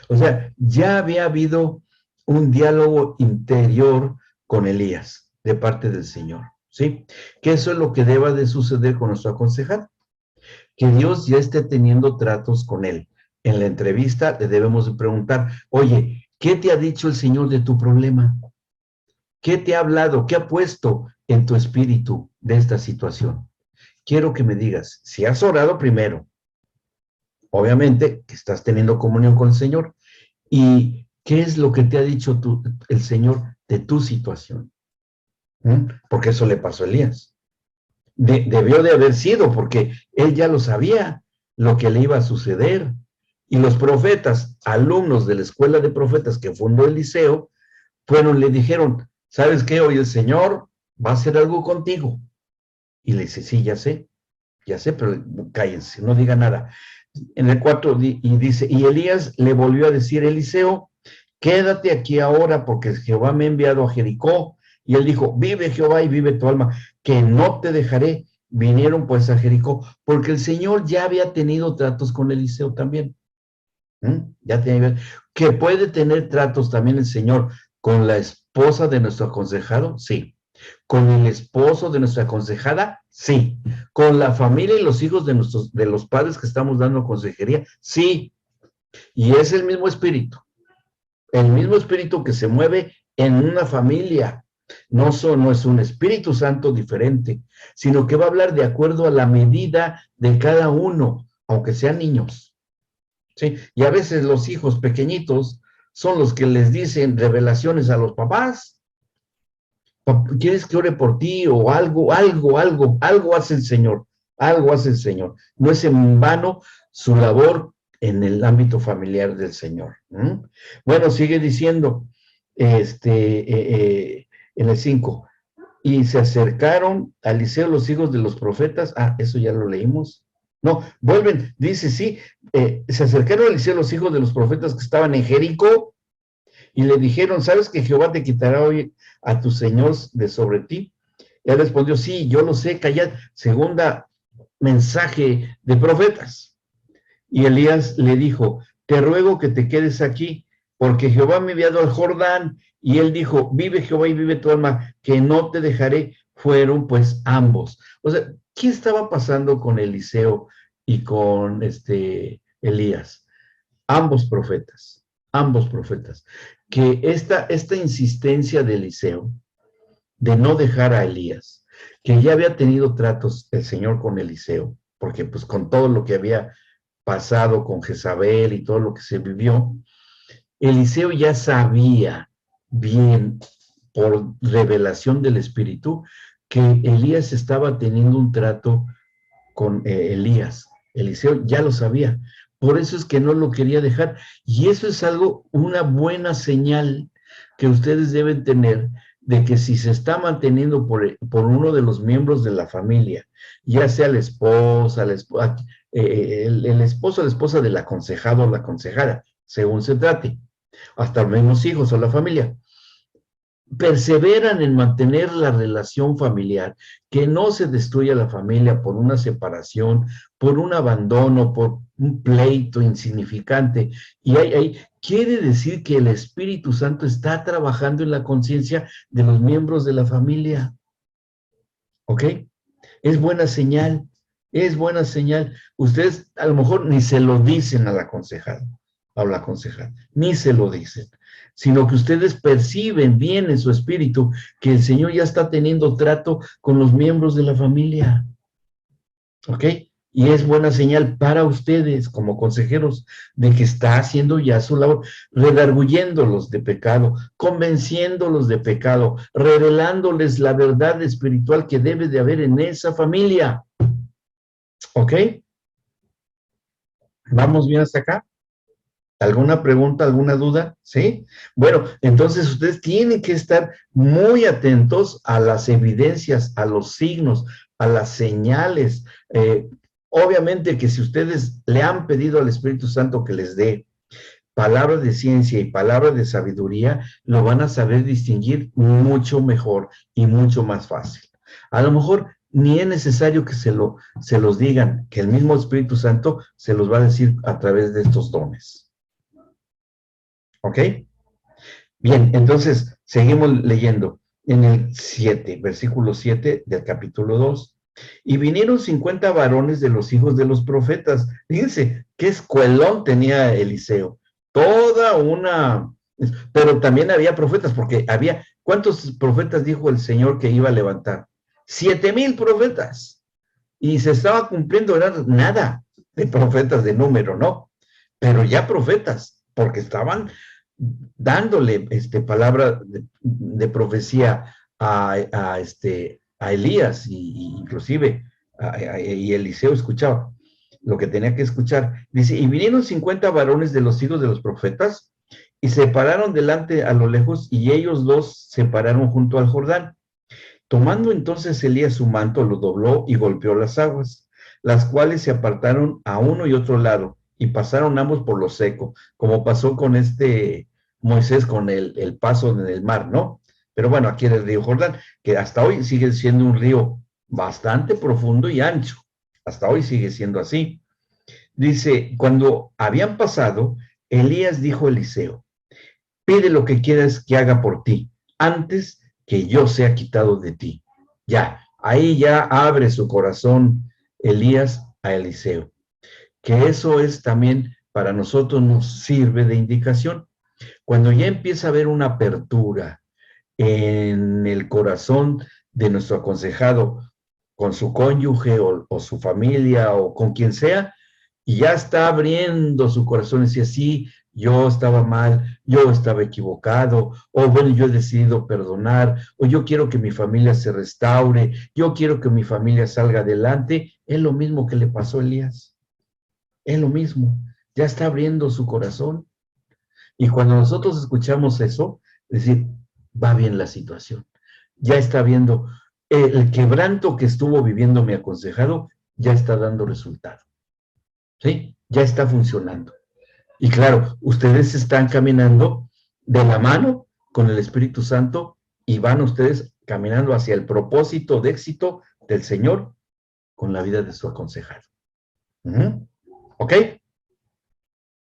O sea, ya había habido un diálogo interior con Elías de parte del Señor, ¿sí? Que eso es lo que deba de suceder con nuestro aconsejado, que Dios ya esté teniendo tratos con él. En la entrevista le debemos de preguntar, oye, ¿qué te ha dicho el Señor de tu problema? ¿Qué te ha hablado? ¿Qué ha puesto en tu espíritu de esta situación? Quiero que me digas, si has orado primero, obviamente que estás teniendo comunión con el Señor, y qué es lo que te ha dicho el Señor de tu situación. Porque eso le pasó a Elías. Debió de haber sido, porque él ya lo sabía, lo que le iba a suceder. Y los profetas, alumnos de la escuela de profetas que fundó Eliseo, le dijeron, ¿sabes qué? Hoy el Señor va a hacer algo contigo. Y le dice, sí, ya sé, pero cállense, no diga nada. En el 4 y dice, y Elías le volvió a decir, Eliseo, quédate aquí ahora porque Jehová me ha enviado a Jericó. Y él dijo, vive Jehová y vive tu alma, que no te dejaré. Vinieron pues a Jericó, porque el Señor ya había tenido tratos con Eliseo también. Ya tiene que puede tener tratos también el Señor con la esposa de nuestro aconsejado, sí. Con el esposo de nuestra aconsejada, sí. Con la familia y los hijos de los padres que estamos dando consejería, sí. Y es el mismo espíritu que se mueve en una familia. No es un Espíritu Santo diferente, sino que va a hablar de acuerdo a la medida de cada uno, aunque sean niños. ¿Sí? Y a veces los hijos pequeñitos son los que les dicen revelaciones a los papás. ¿Quieres que ore por ti? O algo hace el Señor, algo hace el Señor. No es en vano su labor en el ámbito familiar del Señor. Bueno, sigue diciendo, en el 5, y se acercaron a Eliseo los hijos de los profetas, eso ya lo leímos. No, vuelven, dice, sí, se acercaron a Eliseo los hijos de los profetas que estaban en Jericó, y le dijeron, ¿sabes que Jehová te quitará hoy a tu Señor de sobre ti? Y él respondió, sí, yo lo sé, callad. Segunda mensaje de profetas. Y Elías le dijo, te ruego que te quedes aquí, porque Jehová me ha enviado al Jordán, y él dijo, vive Jehová y vive tu alma, que no te dejaré. Fueron pues ambos. O sea, ¿qué estaba pasando con Eliseo y con Elías? Ambos profetas, que esta insistencia de Eliseo de no dejar a Elías, que ya había tenido tratos el Señor con Eliseo, porque pues con todo lo que había pasado con Jezabel y todo lo que se vivió, Eliseo ya sabía bien por revelación del Espíritu que Elías estaba teniendo un trato con Elías. Eliseo ya lo sabía. Por eso es que no lo quería dejar. Y eso es algo, una buena señal que ustedes deben tener de que si se está manteniendo por uno de los miembros de la familia, ya sea la esposa, el esposo o la esposa del aconsejado o la aconsejada, según se trate, hasta los mismos hijos o la familia, perseveran en mantener la relación familiar, que no se destruya la familia por una separación, por un abandono, por un pleito insignificante. Y quiere decir que el Espíritu Santo está trabajando en la conciencia de los miembros de la familia. ¿Ok? Es buena señal, es buena señal. Ustedes a lo mejor ni se lo dicen al aconsejado, a la aconsejada, ni se lo dicen, sino que ustedes perciben bien en su espíritu que el Señor ya está teniendo trato con los miembros de la familia. ¿Ok? Y es buena señal para ustedes como consejeros de que está haciendo ya su labor, redarguyéndolos de pecado, convenciéndolos de pecado, revelándoles la verdad espiritual que debe de haber en esa familia. ¿Ok? ¿Vamos bien hasta acá? ¿Alguna pregunta, alguna duda? ¿Sí? Bueno, entonces ustedes tienen que estar muy atentos a las evidencias, a los signos, a las señales. Obviamente que si ustedes le han pedido al Espíritu Santo que les dé palabra de ciencia y palabra de sabiduría, lo van a saber distinguir mucho mejor y mucho más fácil. A lo mejor ni es necesario que se los digan, que el mismo Espíritu Santo se los va a decir a través de estos dones. ¿Ok? Bien, entonces seguimos leyendo en el 7, versículo 7 del capítulo 2. Y vinieron 50 varones de los hijos de los profetas. Fíjense, qué escuelón tenía Eliseo. Toda una... Pero también había profetas, porque había... ¿Cuántos profetas dijo el Señor que iba a levantar? 7,000 profetas. Y se estaba cumpliendo, era nada de profetas de número, ¿no? Pero ya profetas, porque estaban dándole palabra de profecía a Elías, y inclusive y Eliseo escuchaba lo que tenía que escuchar. Dice, y vinieron 50 varones de los hijos de los profetas, y se pararon delante a lo lejos, y ellos dos se pararon junto al Jordán. Tomando entonces Elías su manto, lo dobló y golpeó las aguas, las cuales se apartaron a uno y otro lado, y pasaron ambos por lo seco, como pasó con Moisés con el paso en el mar, ¿no? Pero bueno, aquí en el río Jordán, que hasta hoy sigue siendo un río bastante profundo y ancho. Hasta hoy sigue siendo así. Dice, cuando habían pasado, Elías dijo a Eliseo, pide lo que quieras que haga por ti, antes que yo sea quitado de ti. Ya, ahí ya abre su corazón Elías a Eliseo. Que eso es también para nosotros, nos sirve de indicación. Cuando ya empieza a haber una apertura en el corazón de nuestro aconsejado con su cónyuge o su familia o con quien sea, y ya está abriendo su corazón y dice, sí, yo estaba mal, yo estaba equivocado, o bueno, yo he decidido perdonar, o yo quiero que mi familia se restaure, yo quiero que mi familia salga adelante, es lo mismo que le pasó a Elías, es lo mismo, ya está abriendo su corazón. Y cuando nosotros escuchamos eso, es decir, va bien la situación, ya está viendo, el quebranto que estuvo viviendo mi aconsejado ya está dando resultado, ¿sí? Ya está funcionando. Y claro, ustedes están caminando de la mano con el Espíritu Santo y van ustedes caminando hacia el propósito de éxito del Señor con la vida de su aconsejado. ¿Ok?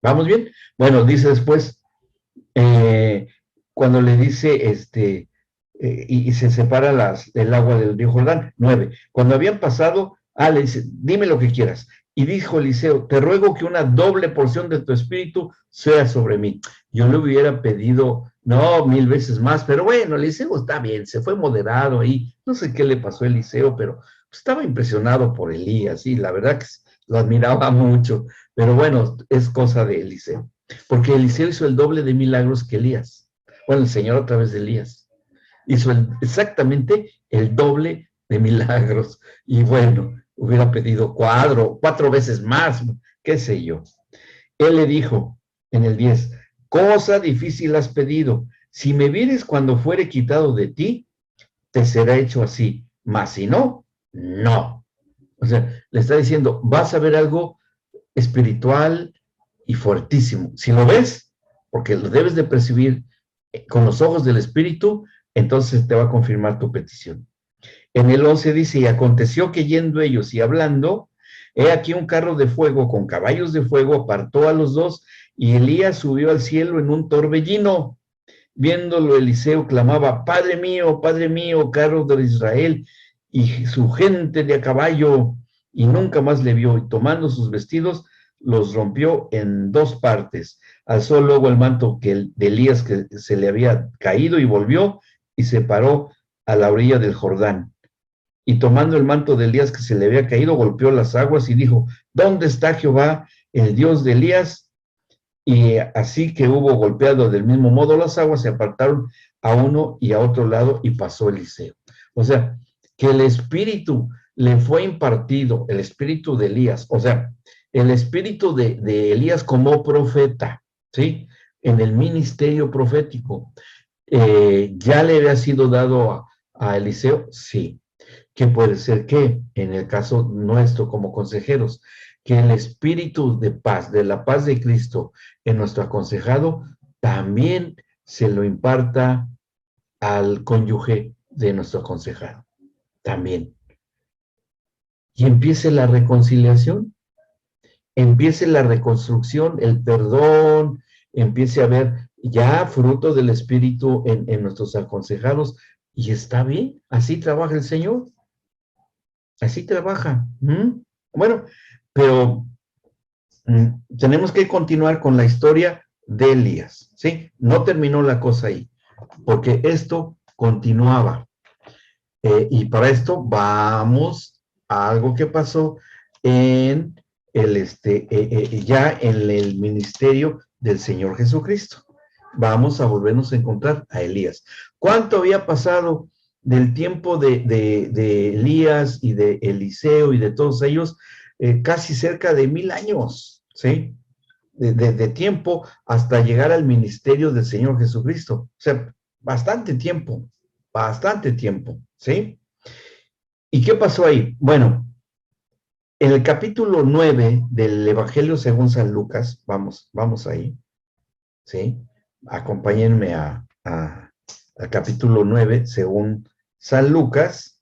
¿Vamos bien? Bueno, dice después, eh, cuando le dice, y se separa el agua del río Jordán. 9. Cuando habían pasado, le dice, dime lo que quieras. Y dijo Eliseo, te ruego que una doble porción de tu espíritu sea sobre mí. Yo le hubiera pedido, no, 1000 veces más, pero bueno, Eliseo está bien, se fue moderado ahí. No sé qué le pasó a Eliseo, pero estaba impresionado por Elías, y la verdad que lo admiraba mucho. Pero bueno, es cosa de Eliseo. Porque Eliseo hizo el doble de milagros que Elías. Bueno, el Señor a través de Elías hizo exactamente el doble de milagros. Y bueno, hubiera pedido 4 veces más, qué sé yo. Él le dijo en el 10, cosa difícil has pedido. Si me vienes cuando fuere quitado de ti, te será hecho así. Mas si no, no. O sea, le está diciendo, vas a ver algo espiritual y fuertísimo. Si lo ves, porque lo debes de percibir con los ojos del Espíritu, entonces te va a confirmar tu petición. En el 11 dice, y aconteció que yendo ellos y hablando, he aquí un carro de fuego con caballos de fuego apartó a los dos, y Elías subió al cielo en un torbellino. Viéndolo, Eliseo clamaba, Padre mío, carro de Israel, y su gente de a caballo, y nunca más le vio, y tomando sus vestidos, los rompió en 2 partes. Alzó luego el manto de Elías que se le había caído y volvió, y se paró a la orilla del Jordán. Y tomando el manto de Elías que se le había caído, golpeó las aguas y dijo, ¿dónde está Jehová, el Dios de Elías? Y así que hubo golpeado del mismo modo las aguas, se apartaron a uno y a otro lado y pasó Eliseo. O sea, que el espíritu le fue impartido, el espíritu de Elías, o sea, el espíritu de Elías como profeta, ¿sí? En el ministerio profético. ¿Ya le había sido dado a Eliseo? Sí. ¿Qué puede ser que, en el caso nuestro como consejeros, que el espíritu de paz, de la paz de Cristo en nuestro aconsejado, también se lo imparta al cónyuge de nuestro aconsejado? También. Y empiece la reconciliación, empiece la reconstrucción, el perdón, empiece a ver ya fruto del espíritu en nuestros aconsejados, y está bien, así trabaja el Señor. Así trabaja. Bueno, pero tenemos que continuar con la historia de Elías, ¿sí? No terminó la cosa ahí, porque esto continuaba. Y para esto vamos a algo que pasó en ya en el ministerio del Señor Jesucristo. Vamos a volvernos a encontrar a Elías. ¿Cuánto había pasado del tiempo de Elías y de Eliseo y de todos ellos? Casi cerca de 1000 años, ¿sí? De tiempo hasta llegar al ministerio del Señor Jesucristo. O sea, bastante tiempo, ¿sí? ¿Y qué pasó ahí? Bueno, en el capítulo 9 del Evangelio según San Lucas, vamos ahí, ¿sí? Acompáñenme al capítulo 9 según San Lucas,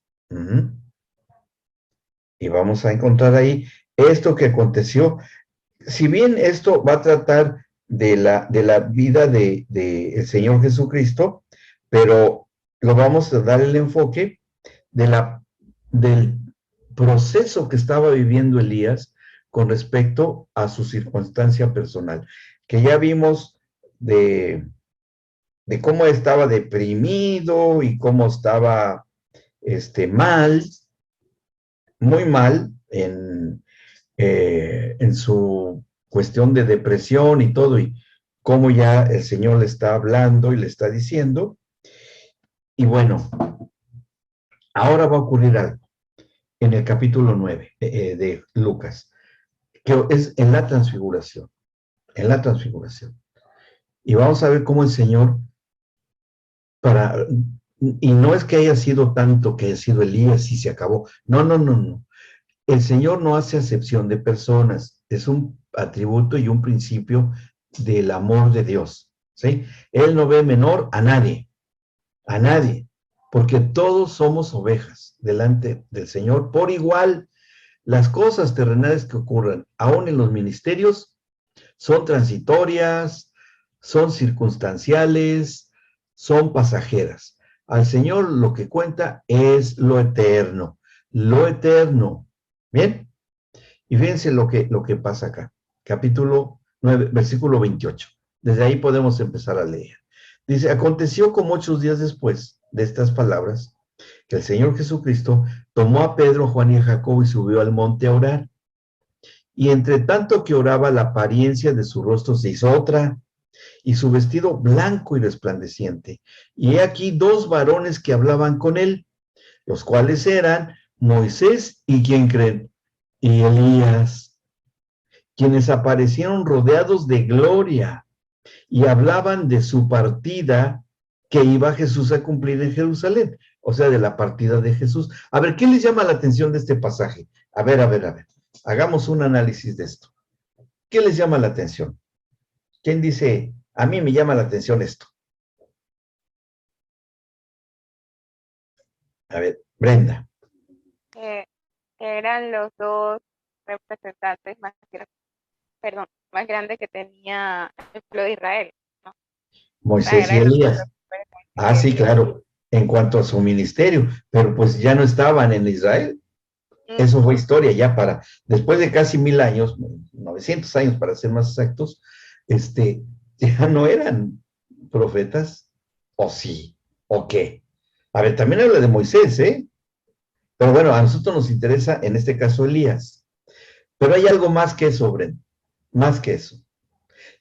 y vamos a encontrar ahí esto que aconteció. Si bien esto va a tratar de la vida del Señor Jesucristo, pero lo vamos a dar el enfoque del proceso que estaba viviendo Elías con respecto a su circunstancia personal, que ya vimos de cómo estaba deprimido y cómo estaba mal, muy mal en su cuestión de depresión y todo, y cómo ya el Señor le está hablando y le está diciendo. Y bueno, ahora va a ocurrir algo en el capítulo 9 de Lucas, que es en la transfiguración, en la transfiguración. Y vamos a ver cómo el Señor, y no es que haya sido tanto que haya sido Elías y se acabó, no. El Señor no hace acepción de personas, es un atributo y un principio del amor de Dios, ¿sí? Él no ve menor a nadie, porque todos somos ovejas delante del Señor por igual. Las cosas terrenales que ocurran, aún en los ministerios, son transitorias, son circunstanciales, son pasajeras. Al Señor lo que cuenta es lo eterno, lo eterno. ¿Bien? Y fíjense lo que pasa acá. Capítulo 9, versículo 28. Desde ahí podemos empezar a leer. Dice, aconteció como 8 días después de estas palabras, que el Señor Jesucristo tomó a Pedro, Juan y a Jacobo y subió al monte a orar. Y entre tanto que oraba, la apariencia de su rostro se hizo otra, y su vestido blanco y resplandeciente. Y he aquí 2 varones que hablaban con él, los cuales eran Moisés y ¿quién creen? Y Elías, quienes aparecieron rodeados de gloria y hablaban de su partida que iba Jesús a cumplir en Jerusalén, o sea, de la partida de Jesús. A ver, ¿qué les llama la atención de este pasaje? A ver, hagamos un análisis de esto. ¿Qué les llama la atención? ¿Quién dice, a mí me llama la atención esto? A ver, Brenda. Que eran los dos representantes más grandes que tenía el pueblo de Israel, ¿no? O sea, Moisés y era el Elías. Moisés Ah, y sí, Elías. claro, en cuanto a su ministerio, pero pues ya no estaban en Israel. Eso fue historia ya para, después de casi 1000 años, 900 años para ser más exactos, ya no eran profetas, o sí, o qué. A ver, también habla de Moisés, ¿eh? Pero bueno, a nosotros nos interesa, en este caso, Elías. Pero hay algo más que eso, Bren, más que eso.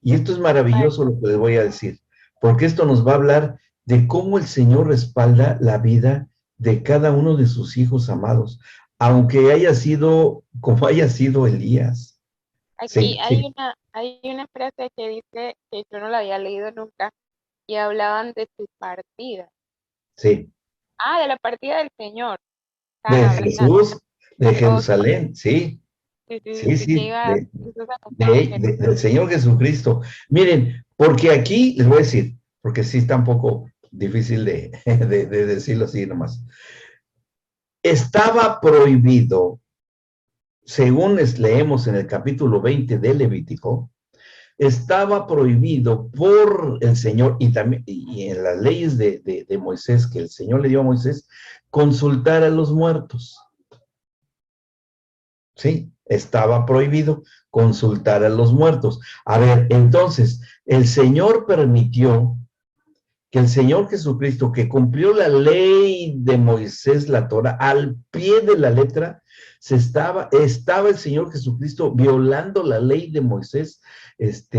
Y esto es maravilloso lo que les voy a decir, porque esto nos va a hablar de cómo el Señor respalda la vida de cada uno de sus hijos amados, aunque haya sido como haya sido Elías. Aquí Sí, sí, hay una frase que dice que yo no la había leído nunca y hablaban de su partida. sí. Ah, de la partida del Señor. Estaban De hablando. Jesús, de Ok, Jerusalén, sí, sí, sí, sí, sí, que sí, iba Jesús a acostarse en del Jerusalén. Señor Jesucristo. Miren, porque aquí les voy a decir, porque sí está un poco difícil de decirlo así nomás. Estaba prohibido, según leemos en el capítulo 20 de Levítico, estaba prohibido por el Señor y también y en las leyes de Moisés que el Señor le dio a Moisés, consultar a los muertos. Sí, estaba prohibido consultar a los muertos. A ver, entonces, el Señor permitió que el Señor Jesucristo, que cumplió la ley de Moisés, la Torah, al pie de la letra, estaba el Señor Jesucristo violando la ley de Moisés,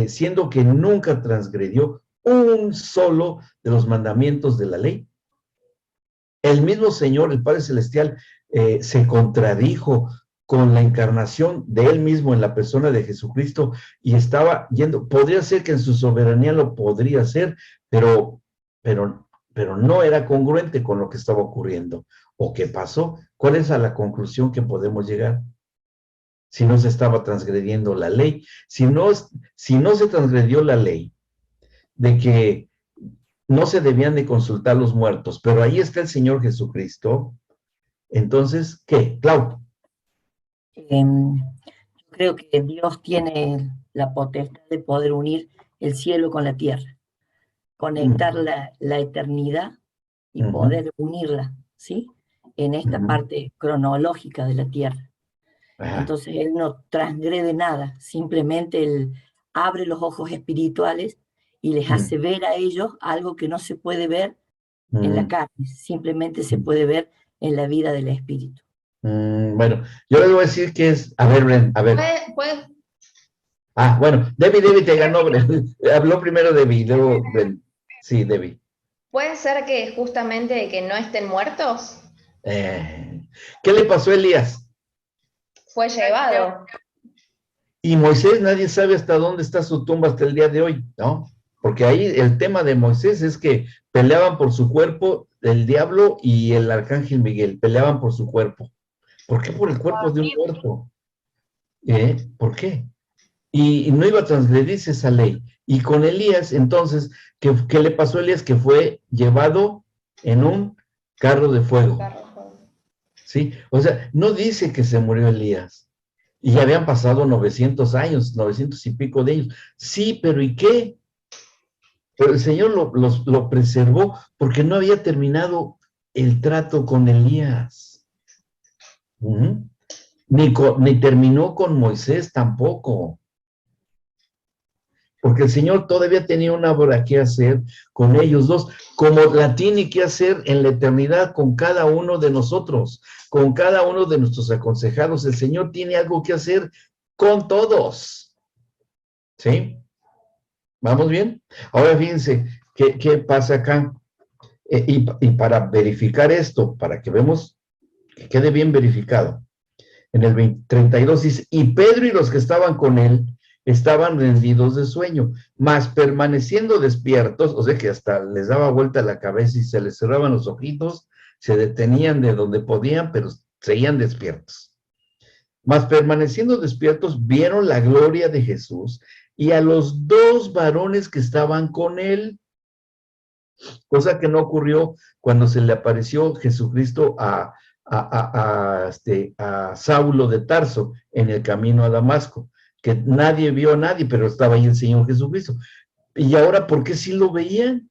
siendo que nunca transgredió un solo de los mandamientos de la ley. El mismo Señor, el Padre Celestial, se contradijo con la encarnación de Él mismo en la persona de Jesucristo y estaba yendo, podría ser que en su soberanía lo podría hacer, pero, pero no era congruente con lo que estaba ocurriendo. ¿O qué pasó? ¿Cuál es la conclusión que podemos llegar? Si no se estaba transgrediendo la ley, si no se transgredió la ley de que no se debían de consultar los muertos, pero ahí está el Señor Jesucristo. Entonces, ¿qué? Clau. Yo creo que Dios tiene la potestad de poder unir el cielo con la tierra, conectar Mm, la eternidad y ujú, poder unirla, ¿sí? En esta ujú. parte cronológica de la tierra. Ajá, Entonces Él no transgrede nada, simplemente Él abre los ojos espirituales y les mm, hace ver a ellos algo que no se puede ver en la mm, carne, simplemente se mm. puede ver en la vida del espíritu. Bueno, yo les voy a decir que es, a ver, Bren, a ver. Puede Bueno, Debbie te ganó, Bren. Habló primero Debbie, luego Bren. Sí, Debbie. puede ser que justamente que no estén muertos Eh, ¿Qué le pasó a Elías? fue llevado. Y Moisés, nadie sabe hasta dónde está su tumba hasta el día de hoy, ¿no? Porque ahí el tema de Moisés es que peleaban por su cuerpo el diablo y el arcángel Miguel, peleaban por su cuerpo. ¿Por qué por el cuerpo de un muerto? ¿Por qué? Y no iba a transgredirse esa ley. Y con Elías, entonces, ¿qué le pasó a Elías? Que fue llevado en un carro de fuego, ¿sí? O sea, no dice que se murió Elías. Y ya habían pasado 900 años, 900 y pico de años. Sí, pero ¿y qué? Pero el Señor lo preservó porque no había terminado el trato con Elías. Ni terminó con Moisés tampoco. Porque el Señor todavía tenía una obra que hacer con ellos dos, como la tiene que hacer en la eternidad con cada uno de nosotros, con cada uno de nuestros aconsejados. El Señor tiene algo que hacer con todos. ¿Sí? ¿Vamos bien? Ahora fíjense, ¿qué pasa acá? Y para verificar esto, para que vemos, que quede bien verificado, en el 32 dice, y Pedro y los que estaban con él estaban rendidos de sueño, mas permaneciendo despiertos, o sea que hasta les daba vuelta la cabeza y se les cerraban los ojitos, se detenían de donde podían, pero seguían despiertos. Mas permaneciendo despiertos, vieron la gloria de Jesús y a los dos varones que estaban con él, cosa que no ocurrió cuando se le apareció Jesucristo a Saulo de Tarso en el camino a Damasco, que nadie vio a nadie, pero estaba ahí el Señor Jesucristo. Y ahora, ¿por qué sí lo veían?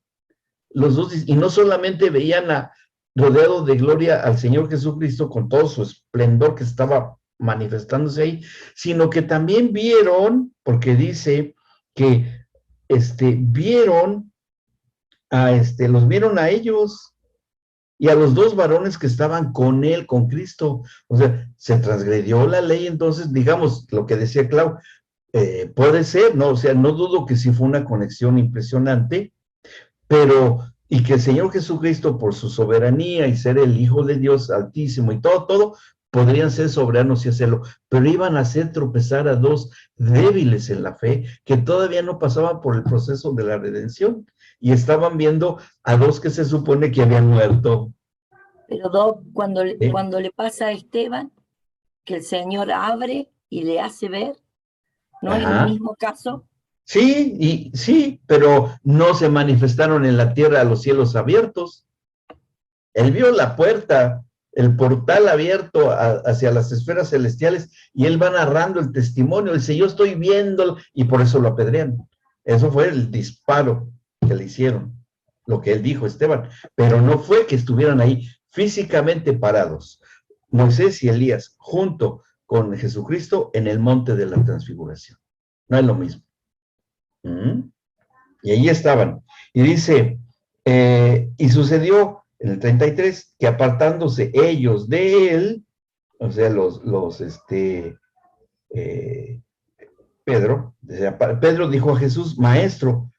Los dos, y no solamente veían rodeado de gloria al Señor Jesucristo con todo su esplendor que estaba manifestándose ahí, sino que también vieron, porque dice que vieron los vieron a ellos y a los dos varones que estaban con él, con Cristo. O sea, se transgredió la ley, entonces, digamos, lo que decía Clau, puede ser, ¿no? O sea, no dudo que sí fue una conexión impresionante, pero, y que el Señor Jesucristo, por su soberanía y ser el Hijo de Dios Altísimo y todo, podrían ser soberanos y hacerlo, pero iban a hacer tropezar a dos débiles en la fe, que todavía no pasaban por el proceso de la redención, y estaban viendo a dos que se supone que habían muerto. Pero Doc, cuando le pasa a Esteban, que el Señor abre y le hace ver, ¿no es el mismo caso? Sí, pero no se manifestaron en la tierra a los cielos abiertos. Él vio la puerta, el portal abierto hacia las esferas celestiales, y él va narrando el testimonio. Dice, yo estoy viendo, y por eso lo apedrean. Eso fue el disparo que le hicieron, lo que él dijo, Esteban. Pero no fue que estuvieran ahí físicamente parados, Moisés y Elías, junto con Jesucristo en el monte de la transfiguración. No es lo mismo. Y allí estaban. Y dice, y sucedió en el 33, que apartándose ellos de él, o sea, Pedro dijo a Jesús, Maestro,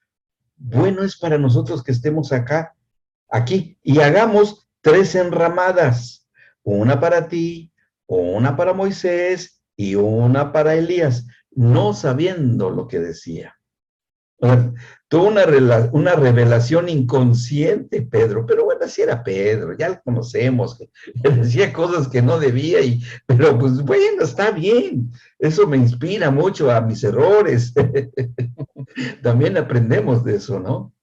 bueno es para nosotros que estemos aquí, y hagamos 3 enramadas, una para ti, una para Moisés y una para Elías, no sabiendo lo que decía. Tuvo una revelación inconsciente, Pedro, pero bueno, así era Pedro, ya lo conocemos, que decía cosas que no debía, pero pues bueno, está bien, eso me inspira mucho a mis errores. También aprendemos de eso, ¿no?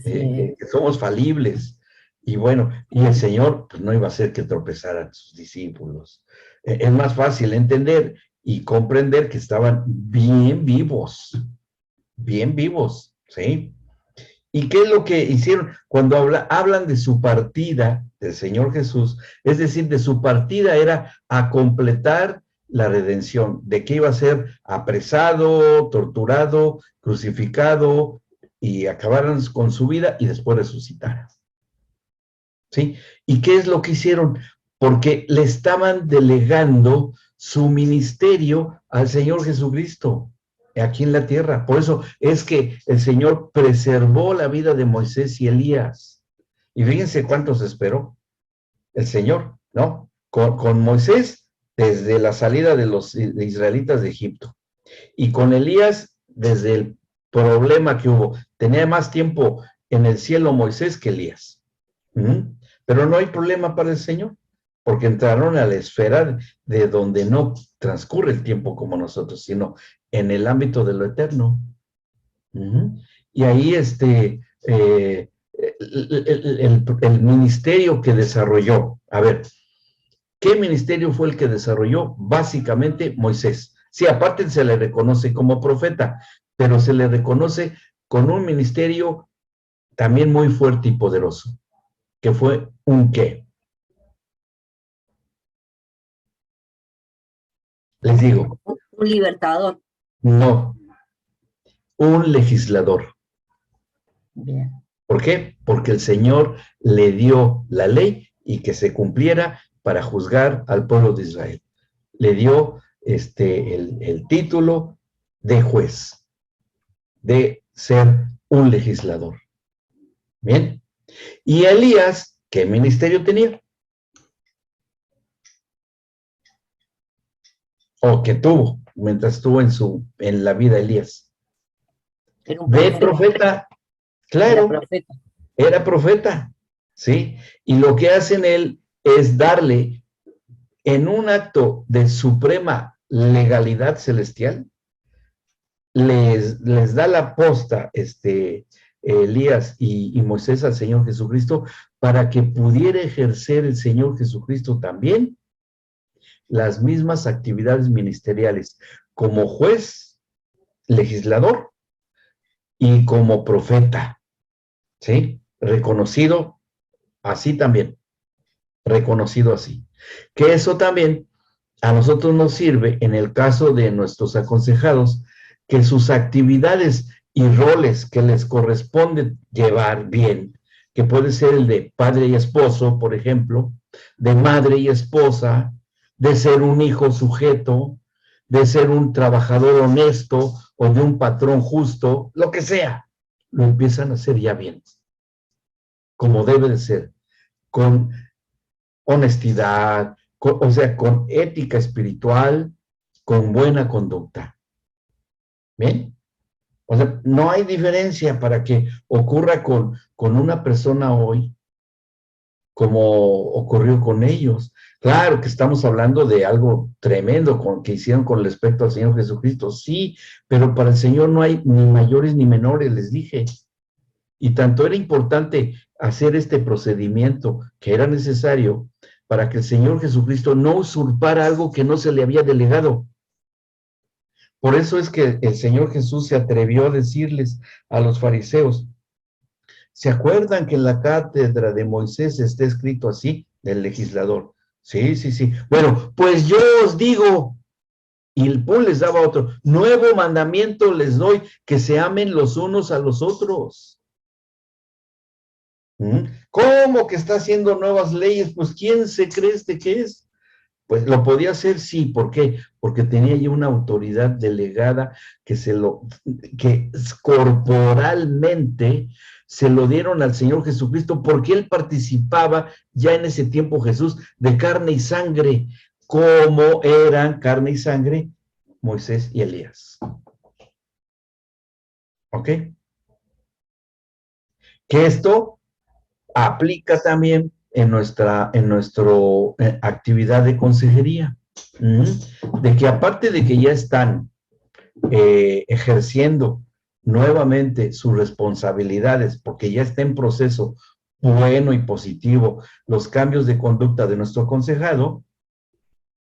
Que somos falibles. Y bueno, y el Señor pues, no iba a hacer que tropezaran sus discípulos. Es más fácil entender y comprender que estaban bien vivos, ¿sí? ¿Y qué es lo que hicieron? Cuando hablan de su partida del Señor Jesús, es decir, de su partida era a completar la redención, de que iba a ser apresado, torturado, crucificado, y acabaran con su vida y después resucitaran. ¿Sí? ¿Y qué es lo que hicieron? Porque le estaban delegando su ministerio al Señor Jesucristo aquí en la tierra. Por eso es que el Señor preservó la vida de Moisés y Elías. Y fíjense cuántos esperó el Señor, ¿no? Con Moisés desde la salida de los israelitas de Egipto. Y con Elías desde el problema que hubo. Tenía más tiempo en el cielo Moisés que Elías. Pero no hay problema para el Señor, porque entraron a la esfera de donde no transcurre el tiempo como nosotros, sino en el ámbito de lo eterno. Y ahí el ministerio que desarrolló, a ver, ¿qué ministerio fue el que desarrolló? Básicamente Moisés. Sí, aparte se le reconoce como profeta, pero se le reconoce con un ministerio también muy fuerte y poderoso, que fue un ¿qué? Les digo. Un libertador. No, un legislador. Bien. ¿Por qué? Porque el Señor le dio la ley y que se cumpliera para juzgar al pueblo de Israel. Le dio el título de juez, de ser un legislador. Bien. Y Elías, ¿qué ministerio tenía? O que tuvo, mientras estuvo en la vida Elías. Era un De profeta, claro, era profeta, ¿sí? Y lo que hacen él es darle, en un acto de suprema legalidad celestial, les da la posta, Elías y Moisés al Señor Jesucristo, para que pudiera ejercer el Señor Jesucristo también las mismas actividades ministeriales como juez, legislador y como profeta, ¿sí? Reconocido así también, reconocido así. Que eso también a nosotros nos sirve en el caso de nuestros aconsejados, que sus actividades y roles que les corresponde llevar bien, que puede ser el de padre y esposo, por ejemplo, de madre y esposa, de ser un hijo sujeto, de ser un trabajador honesto o de un patrón justo, lo que sea, lo empiezan a hacer ya bien, como debe de ser, con honestidad, o sea, con ética espiritual, con buena conducta. ¿Bien? O sea, no hay diferencia para que ocurra con una persona hoy como ocurrió con ellos. Claro que estamos hablando de algo tremendo que hicieron con respecto al Señor Jesucristo, sí, pero para el Señor no hay ni mayores ni menores, les dije. Y tanto era importante hacer este procedimiento que era necesario para que el Señor Jesucristo no usurpara algo que no se le había delegado. Por eso es que el Señor Jesús se atrevió a decirles a los fariseos, ¿se acuerdan que en la cátedra de Moisés está escrito así, del legislador? Sí, sí, sí. Bueno, pues yo os digo, y el Pum les daba otro, nuevo mandamiento les doy, que se amen los unos a los otros. ¿Cómo que está haciendo nuevas leyes? Pues ¿quién se cree que es? Pues lo podía hacer, sí. ¿Por qué? Porque tenía ya una autoridad delegada que corporalmente se lo dieron al Señor Jesucristo, porque él participaba ya en ese tiempo, Jesús, de carne y sangre, como eran carne y sangre Moisés y Elías. ¿Ok? Que esto aplica también en nuestra actividad de consejería, de que aparte de que ya están ejerciendo nuevamente sus responsabilidades, porque ya está en proceso bueno y positivo los cambios de conducta de nuestro aconsejado,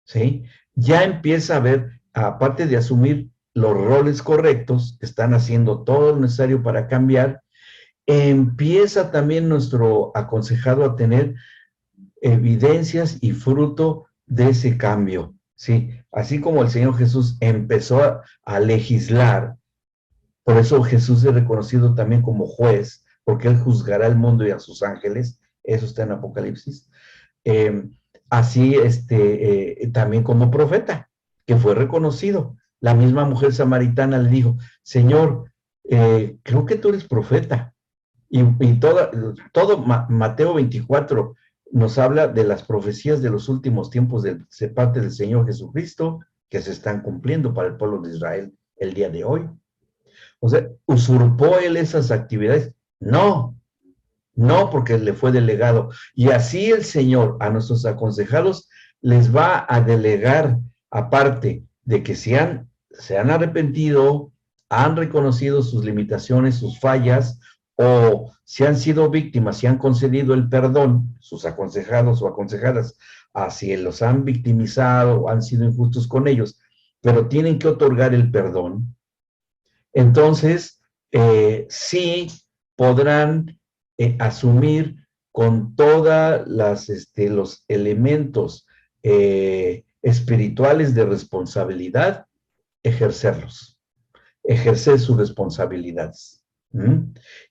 ¿sí? Ya empieza a ver, aparte de asumir los roles correctos, están haciendo todo lo necesario para cambiar, empieza también nuestro aconsejado a tener evidencias y fruto de ese cambio, ¿sí? Así como el Señor Jesús empezó a legislar, por eso Jesús es reconocido también como juez, porque Él juzgará el mundo y a sus ángeles, eso está en Apocalipsis, así también como profeta, que fue reconocido. La misma mujer samaritana le dijo, Señor, creo que tú eres profeta. Y todo Mateo 24 nos habla de las profecías de los últimos tiempos de parte del Señor Jesucristo que se están cumpliendo para el pueblo de Israel el día de hoy. O sea, ¿usurpó él esas actividades? No, no, porque le fue delegado. Y así el Señor a nuestros aconsejados les va a delegar, aparte de que se han arrepentido, han reconocido sus limitaciones, sus fallas, o si han sido víctimas, si han concedido el perdón, sus aconsejados o aconsejadas, si los han victimizado o han sido injustos con ellos, pero tienen que otorgar el perdón. Entonces, sí podrán asumir con todos los elementos espirituales de responsabilidad, ejercer sus responsabilidades.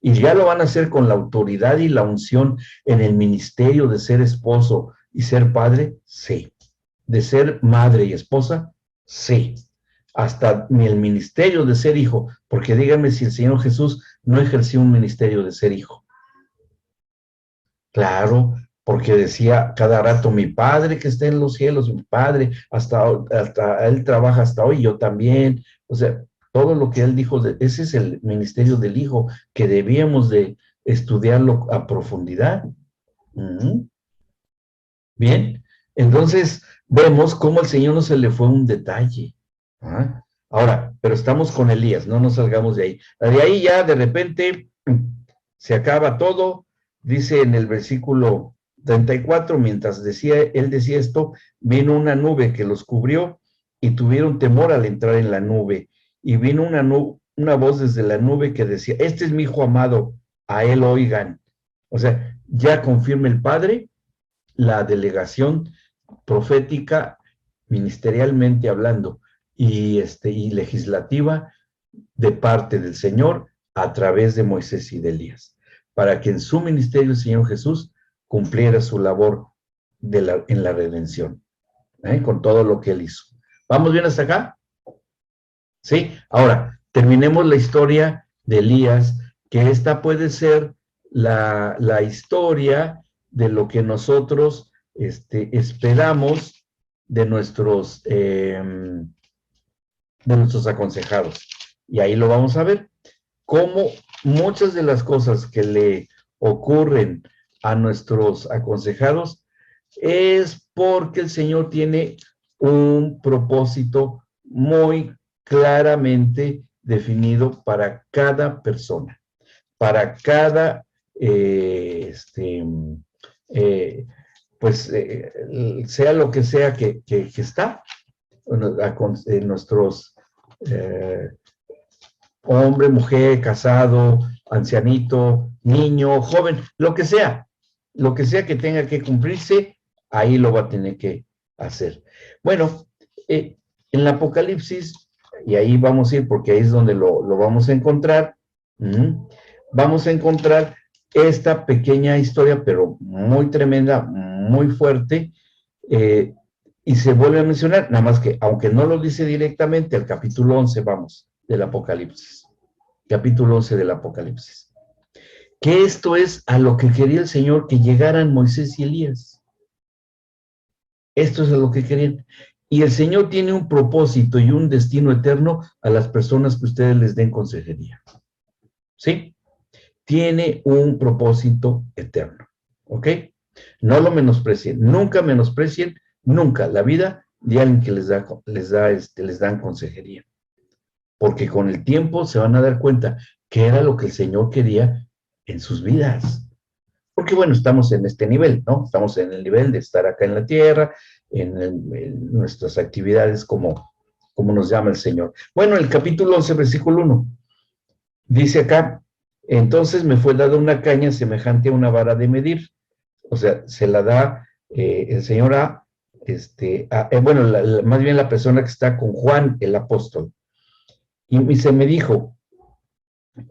Y ya lo van a hacer con la autoridad y la unción en el ministerio de ser esposo y ser padre, sí. De ser madre y esposa, sí. Hasta ni el ministerio de ser hijo, porque díganme si el Señor Jesús no ejerció un ministerio de ser hijo. Claro, porque decía cada rato, mi Padre que está en los cielos, mi Padre, hasta Él trabaja hasta hoy, yo también. O sea, todo lo que Él dijo, ese es el ministerio del Hijo, que debíamos de estudiarlo a profundidad. Bien, entonces vemos cómo al Señor no se le fue un detalle. Ahora, pero estamos con Elías, no nos salgamos de ahí. De ahí ya de repente se acaba todo. Dice en el versículo 34, mientras él decía esto, vino una nube que los cubrió y tuvieron temor al entrar en la nube. Y vino una voz desde la nube que decía, este es mi hijo amado, a él oigan. O sea, ya confirma el Padre la delegación profética, ministerialmente hablando, y legislativa de parte del Señor a través de Moisés y de Elías, para que en su ministerio el Señor Jesús cumpliera su labor en la redención, con todo lo que Él hizo. ¿Vamos bien hasta acá? ¿Sí? Ahora, terminemos la historia de Elías, que esta puede ser la historia de lo que nosotros esperamos de nuestros aconsejados. Y ahí lo vamos a ver, cómo muchas de las cosas que le ocurren a nuestros aconsejados es porque el Señor tiene un propósito muy claramente definido para cada persona, para cada sea lo que sea que está, nuestros hombre, mujer, casado, ancianito, niño, joven, lo que sea que tenga que cumplirse, ahí lo va a tener que hacer. Bueno, en el Apocalipsis, y ahí vamos a ir porque ahí es donde lo vamos a encontrar, vamos a encontrar esta pequeña historia, pero muy tremenda, muy fuerte, y se vuelve a mencionar, nada más que, aunque no lo dice directamente, al capítulo 11 vamos, del Apocalipsis. Capítulo 11 del Apocalipsis. Que esto es a lo que quería el Señor, que llegaran Moisés y Elías. Esto es a lo que querían. Y el Señor tiene un propósito y un destino eterno a las personas que ustedes les den consejería. ¿Sí? Tiene un propósito eterno. ¿Ok? No lo menosprecien. Nunca menosprecien, nunca, la vida de alguien que les dan consejería. Porque con el tiempo se van a dar cuenta que era lo que el Señor quería en sus vidas. Porque bueno, estamos en este nivel, ¿no? Estamos en el nivel de estar acá en la tierra, en nuestras actividades como nos llama el Señor. Bueno, el capítulo 11, versículo 1, dice acá, entonces me fue dada una caña semejante a una vara de medir. O sea, se la da el Señor más bien la persona que está con Juan, el apóstol. Y se me dijo,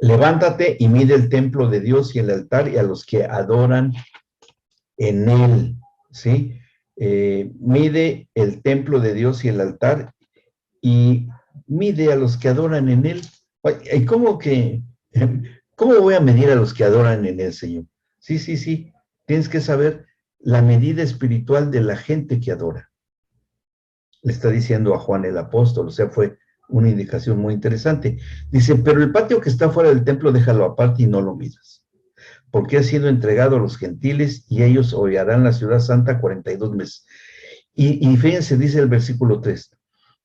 levántate y mide el templo de Dios y el altar y a los que adoran en él, ¿sí? Mide el templo de Dios y el altar y mide a los que adoran en él. ¿Cómo voy a medir a los que adoran en él, Señor? Sí, tienes que saber la medida espiritual de la gente que adora. Le está diciendo a Juan el apóstol, o sea, fue una indicación muy interesante. Dice, pero el patio que está fuera del templo déjalo aparte y no lo midas, porque ha sido entregado a los gentiles y ellos hollarán la ciudad santa 42 meses. Y fíjense, dice el versículo 3,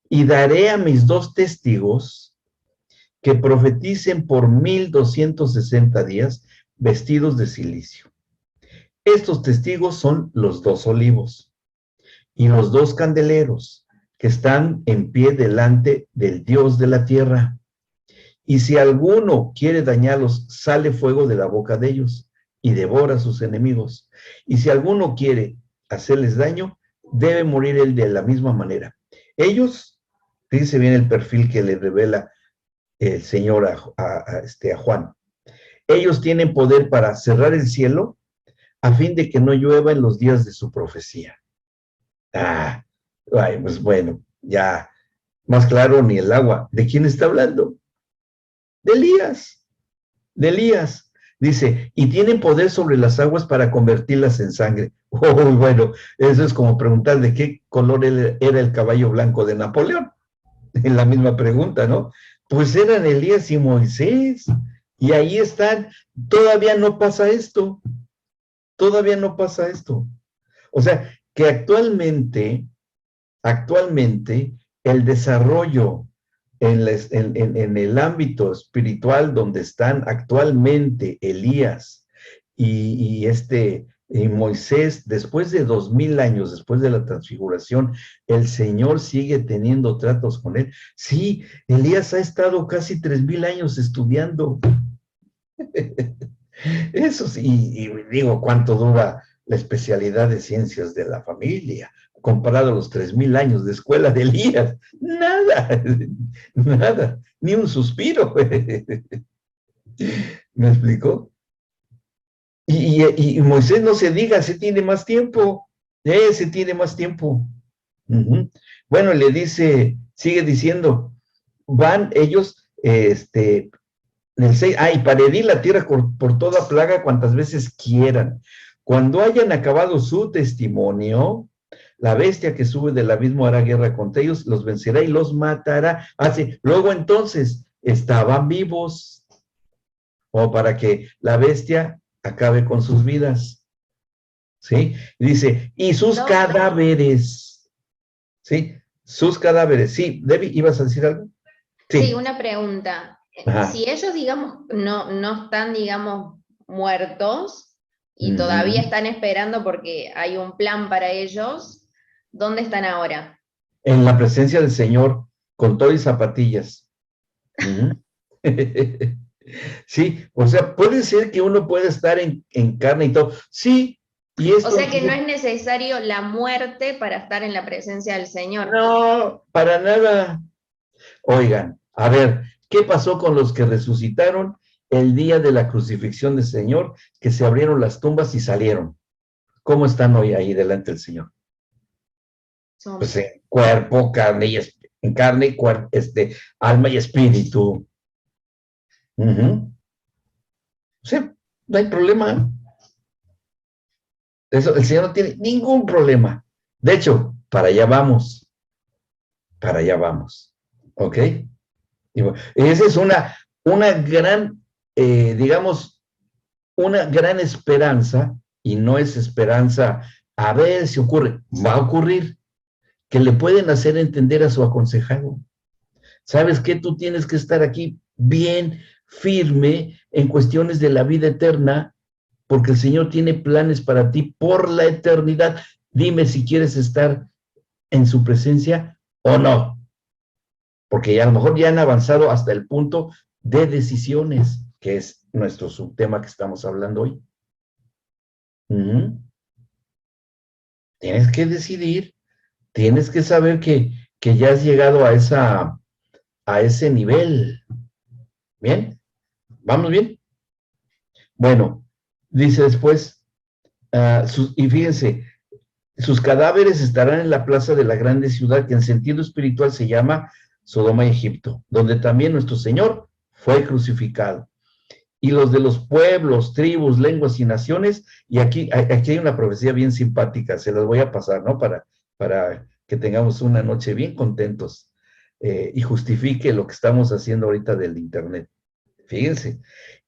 y daré a mis 2 testigos que profeticen por 1260 días vestidos de cilicio. Estos testigos son los 2 olivos y los 2 candeleros que están en pie delante del Dios de la tierra. y si alguno quiere dañarlos, sale fuego de la boca de ellos y devora a sus enemigos. Y si alguno quiere hacerles daño, debe morir él de la misma manera. Ellos, fíjense bien el perfil que le revela el Señor a Juan. Ellos tienen poder para cerrar el cielo a fin de que no llueva en los días de su profecía. Pues bueno, ya más claro ni el agua. ¿De quién está hablando? De Elías. De Elías. Dice, y tienen poder sobre las aguas para convertirlas en sangre. Bueno, eso es como preguntar de qué color era el caballo blanco de Napoleón. En la misma pregunta, ¿no? Pues eran Elías y Moisés. Y ahí están. Todavía no pasa esto. Todavía no pasa esto. O sea, que actualmente el desarrollo en el ámbito espiritual donde están actualmente Elías y Moisés, después de 2000 años, después de la transfiguración, el Señor sigue teniendo tratos con él. Sí, Elías ha estado casi 3000 años estudiando. Eso sí, y digo, ¿cuánto dura la especialidad de ciencias de la familia? Comparado a los 3000 años de escuela de Elías, nada, nada, ni un suspiro. ¿Me explicó? Y Moisés no se diga, se tiene más tiempo, se tiene más tiempo. Bueno, le dice, sigue diciendo, van ellos, en el 6, y para herir la tierra por toda plaga cuantas veces quieran. Cuando hayan acabado su testimonio, la bestia que sube del abismo hará guerra contra ellos, los vencerá y los matará. Luego entonces, estaban vivos, o para que la bestia acabe con sus vidas. ¿Sí? Dice, y sus cadáveres. ¿Sí? Sus cadáveres. Sí, Debbie, ¿ibas a decir algo? Sí, una pregunta. Ajá. Si ellos, digamos, no están, digamos, muertos y todavía están esperando porque hay un plan para ellos, ¿dónde están ahora? En la presencia del Señor, con todo y zapatillas. Sí, o sea, puede ser que uno pueda estar en carne y todo. Sí. Y esto, o sea que no es necesario la muerte para estar en la presencia del Señor. No, para nada. Oigan, a ver, ¿qué pasó con los que resucitaron el día de la crucifixión del Señor, que se abrieron las tumbas y salieron? ¿Cómo están hoy ahí delante del Señor? Pues en cuerpo, carne y en carne, alma y espíritu. Sí, no hay problema. Eso, el Señor no tiene ningún problema. De hecho, para allá vamos. Para allá vamos. ¿Ok? Y bueno, esa es una gran, digamos, una gran esperanza, y no es esperanza a ver si ocurre, va a ocurrir, que le pueden hacer entender a su aconsejado. ¿Sabes qué? Tú tienes que estar aquí bien firme en cuestiones de la vida eterna, porque el Señor tiene planes para ti por la eternidad. Dime si quieres estar en su presencia o no. Porque a lo mejor ya han avanzado hasta el punto de decisiones, que es nuestro subtema que estamos hablando hoy. Tienes que decidir, tienes que saber que ya has llegado a ese nivel. ¿Bien? ¿Vamos bien? Bueno, dice después, y fíjense, sus cadáveres estarán en la plaza de la grande ciudad, que en sentido espiritual se llama Sodoma y Egipto, donde también nuestro Señor fue crucificado. Y los de los pueblos, tribus, lenguas y naciones, y aquí hay una profecía bien simpática, se las voy a pasar, ¿no? Para que tengamos una noche bien contentos y justifique lo que estamos haciendo ahorita del internet. Fíjense,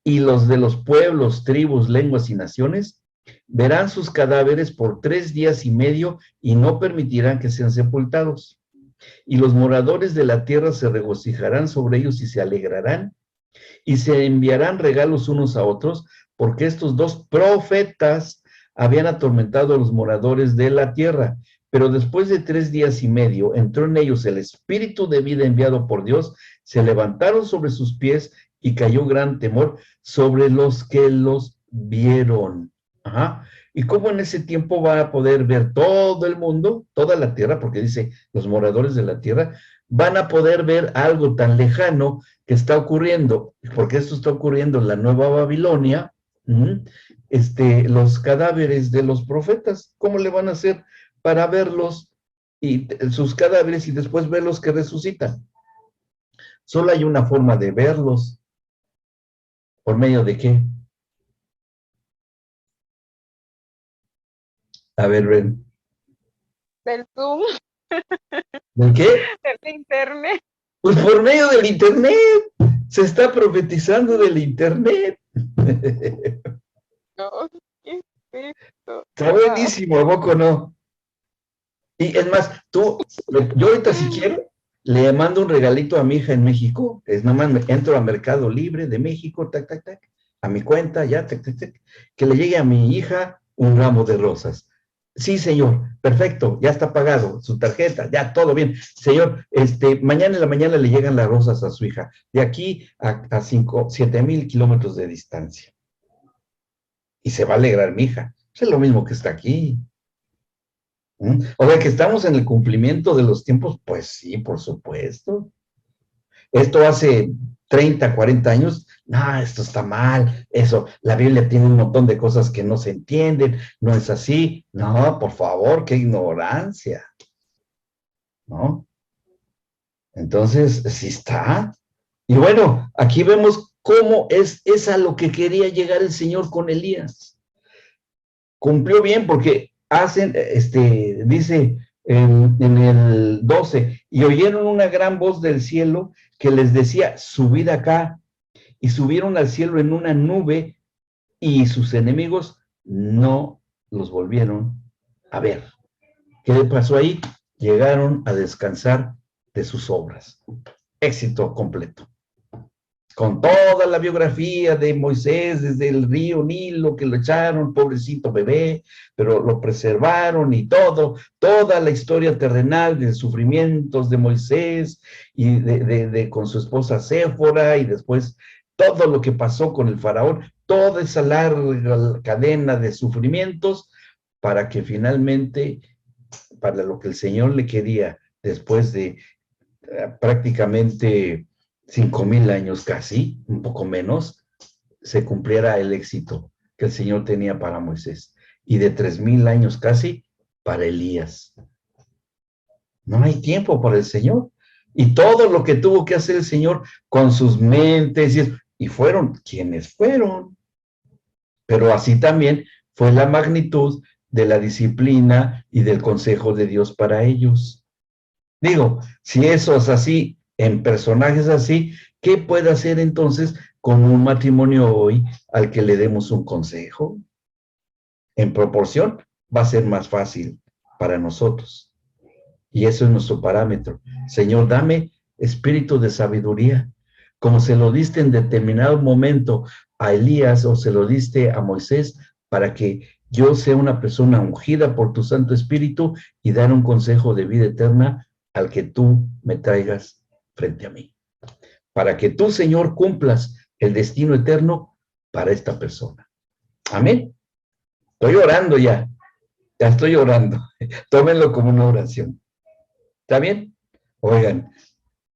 y los de los pueblos, tribus, lenguas y naciones verán sus cadáveres por 3 días y medio y no permitirán que sean sepultados. Y los moradores de la tierra se regocijarán sobre ellos y se alegrarán y se enviarán regalos unos a otros, porque estos 2 profetas habían atormentado a los moradores de la tierra. pero después de 3 días y medio entró en ellos el espíritu de vida enviado por Dios, se levantaron sobre sus pies y cayó gran temor sobre los que los vieron. Ajá. ¿Y cómo en ese tiempo va a poder ver todo el mundo, toda la tierra? Porque dice, los moradores de la tierra van a poder ver algo tan lejano que está ocurriendo, porque esto está ocurriendo en la Nueva Babilonia, los cadáveres de los profetas. ¿Cómo le van a hacer para verlos y sus cadáveres y después verlos que resucitan? Solo hay una forma de verlos. ¿Por medio de qué? A ver, Ren. Del Zoom. ¿Del qué? Del internet. Pues por medio del internet. Se está profetizando del internet. No, ¿qué es esto? Está buenísimo, ¿a poco no? Y es más, yo ahorita si quiero, le mando un regalito a mi hija en México, es nomás entro a Mercado Libre de México, tac, tac, tac, a mi cuenta, ya, tac, tac, tac, que le llegue a mi hija un ramo de rosas. Sí, señor, perfecto, ya está pagado, su tarjeta, ya, todo bien. Señor, mañana en la mañana le llegan las rosas a su hija, de aquí a 7,000 kilómetros de distancia. Y se va a alegrar mi hija. Es lo mismo que está aquí. O sea, que estamos en el cumplimiento de los tiempos, pues sí, por supuesto. Esto hace 30, 40 años, no, esto está mal, eso, la Biblia tiene un montón de cosas que no se entienden, no es así. No, por favor, qué ignorancia. ¿No? Entonces, sí está. Y bueno, aquí vemos cómo es a lo que quería llegar el Señor con Elías. Cumplió bien porque dice en el 12, y oyeron una gran voz del cielo que les decía, subid acá, y subieron al cielo en una nube, y sus enemigos no los volvieron a ver. ¿Qué le pasó ahí? Llegaron a descansar de sus obras. Éxito completo. Con toda la biografía de Moisés desde el río Nilo, que lo echaron, pobrecito bebé, pero lo preservaron y toda la historia terrenal de sufrimientos de Moisés y con su esposa Séfora, y después todo lo que pasó con el faraón, toda esa larga cadena de sufrimientos, para que finalmente, para lo que el Señor le quería, después de prácticamente 5,000 años casi, un poco menos, se cumpliera el éxito que el Señor tenía para Moisés, y de 3,000 años casi para Elías. No hay tiempo para el Señor, y todo lo que tuvo que hacer el Señor con sus mentes, y fueron quienes fueron, pero así también fue la magnitud de la disciplina y del consejo de Dios para ellos. Digo, si eso es así, en personajes así, ¿qué puede hacer entonces con un matrimonio hoy al que le demos un consejo? En proporción va a ser más fácil para nosotros. Y eso es nuestro parámetro. Señor, dame espíritu de sabiduría, como se lo diste en determinado momento a Elías o se lo diste a Moisés, para que yo sea una persona ungida por tu Santo Espíritu y dar un consejo de vida eterna al que tú me traigas frente a mí. Para que tú, Señor, cumplas el destino eterno para esta persona. Amén. Estoy orando ya. Ya estoy orando. Tómenlo como una oración. ¿Está bien? Oigan,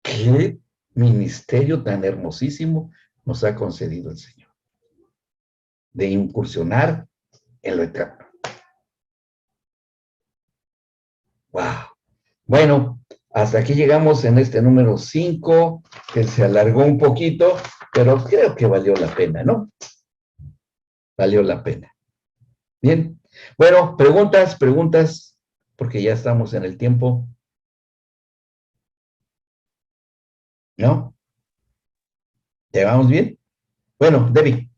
qué ministerio tan hermosísimo nos ha concedido el Señor. De incursionar en lo eterno. Wow. Bueno, hasta aquí llegamos en este número 5, que se alargó un poquito, pero creo que valió la pena, ¿no? Valió la pena. Bien. Bueno, preguntas, porque ya estamos en el tiempo. ¿No? ¿Llevamos bien? Bueno, Debbie.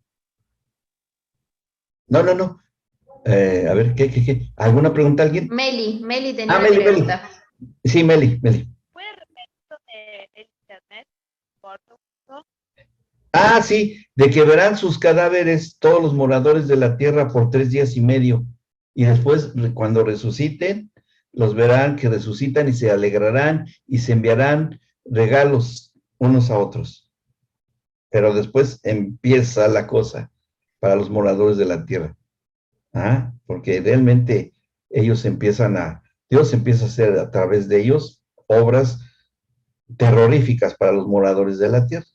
No. A ver, ¿qué? ¿Alguna pregunta alguien? Meli tenía una pregunta. Meli. Sí, Meli. ¿Puede repetir esto del internet? Sí, de que verán sus cadáveres todos los moradores de la tierra por 3 días y medio, y después, cuando resuciten, los verán que resucitan y se alegrarán y se enviarán regalos unos a otros. Pero después empieza la cosa para los moradores de la tierra. Porque realmente Dios empieza a hacer a través de ellos obras terroríficas para los moradores de la tierra.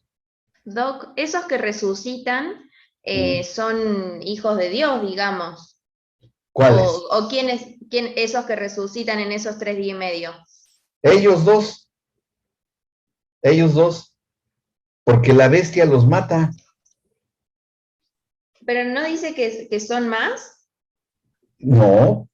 Doc, esos que resucitan son hijos de Dios, digamos. ¿Cuáles? ¿O esos que resucitan en esos 3 días y medio? Ellos dos, porque la bestia los mata. ¿Pero no dice que son más? No,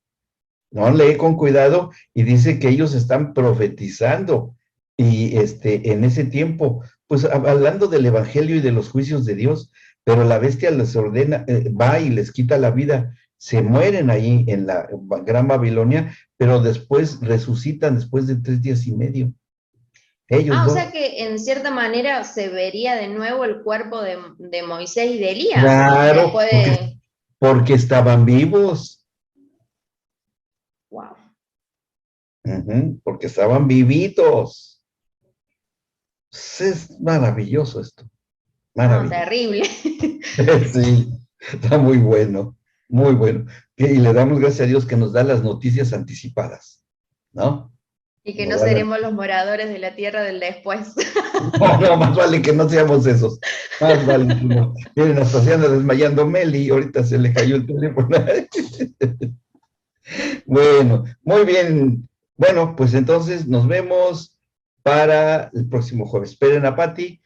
lee con cuidado y dice que ellos están profetizando. Y en ese tiempo, pues hablando del evangelio y de los juicios de Dios, pero la bestia les ordena, va y les quita la vida, se mueren ahí en la Gran Babilonia, pero después resucitan después de 3 días y medio. Ellos o sea que en cierta manera se vería de nuevo el cuerpo de Moisés y de Elías. Claro, porque estaban vivos. Wow. Porque estaban vivitos. Es maravilloso esto. Maravilloso. No, terrible. Sí, está muy bueno, muy bueno. Y le damos gracias a Dios que nos da las noticias anticipadas, ¿no? Y que no seremos los moradores de la tierra del después. No, más vale que no seamos esos. Más vale que no. Miren, hasta se anda desmayando Meli, ahorita se le cayó el teléfono. Bueno, muy bien. Bueno, pues entonces nos vemos para el próximo jueves. Esperen a Pati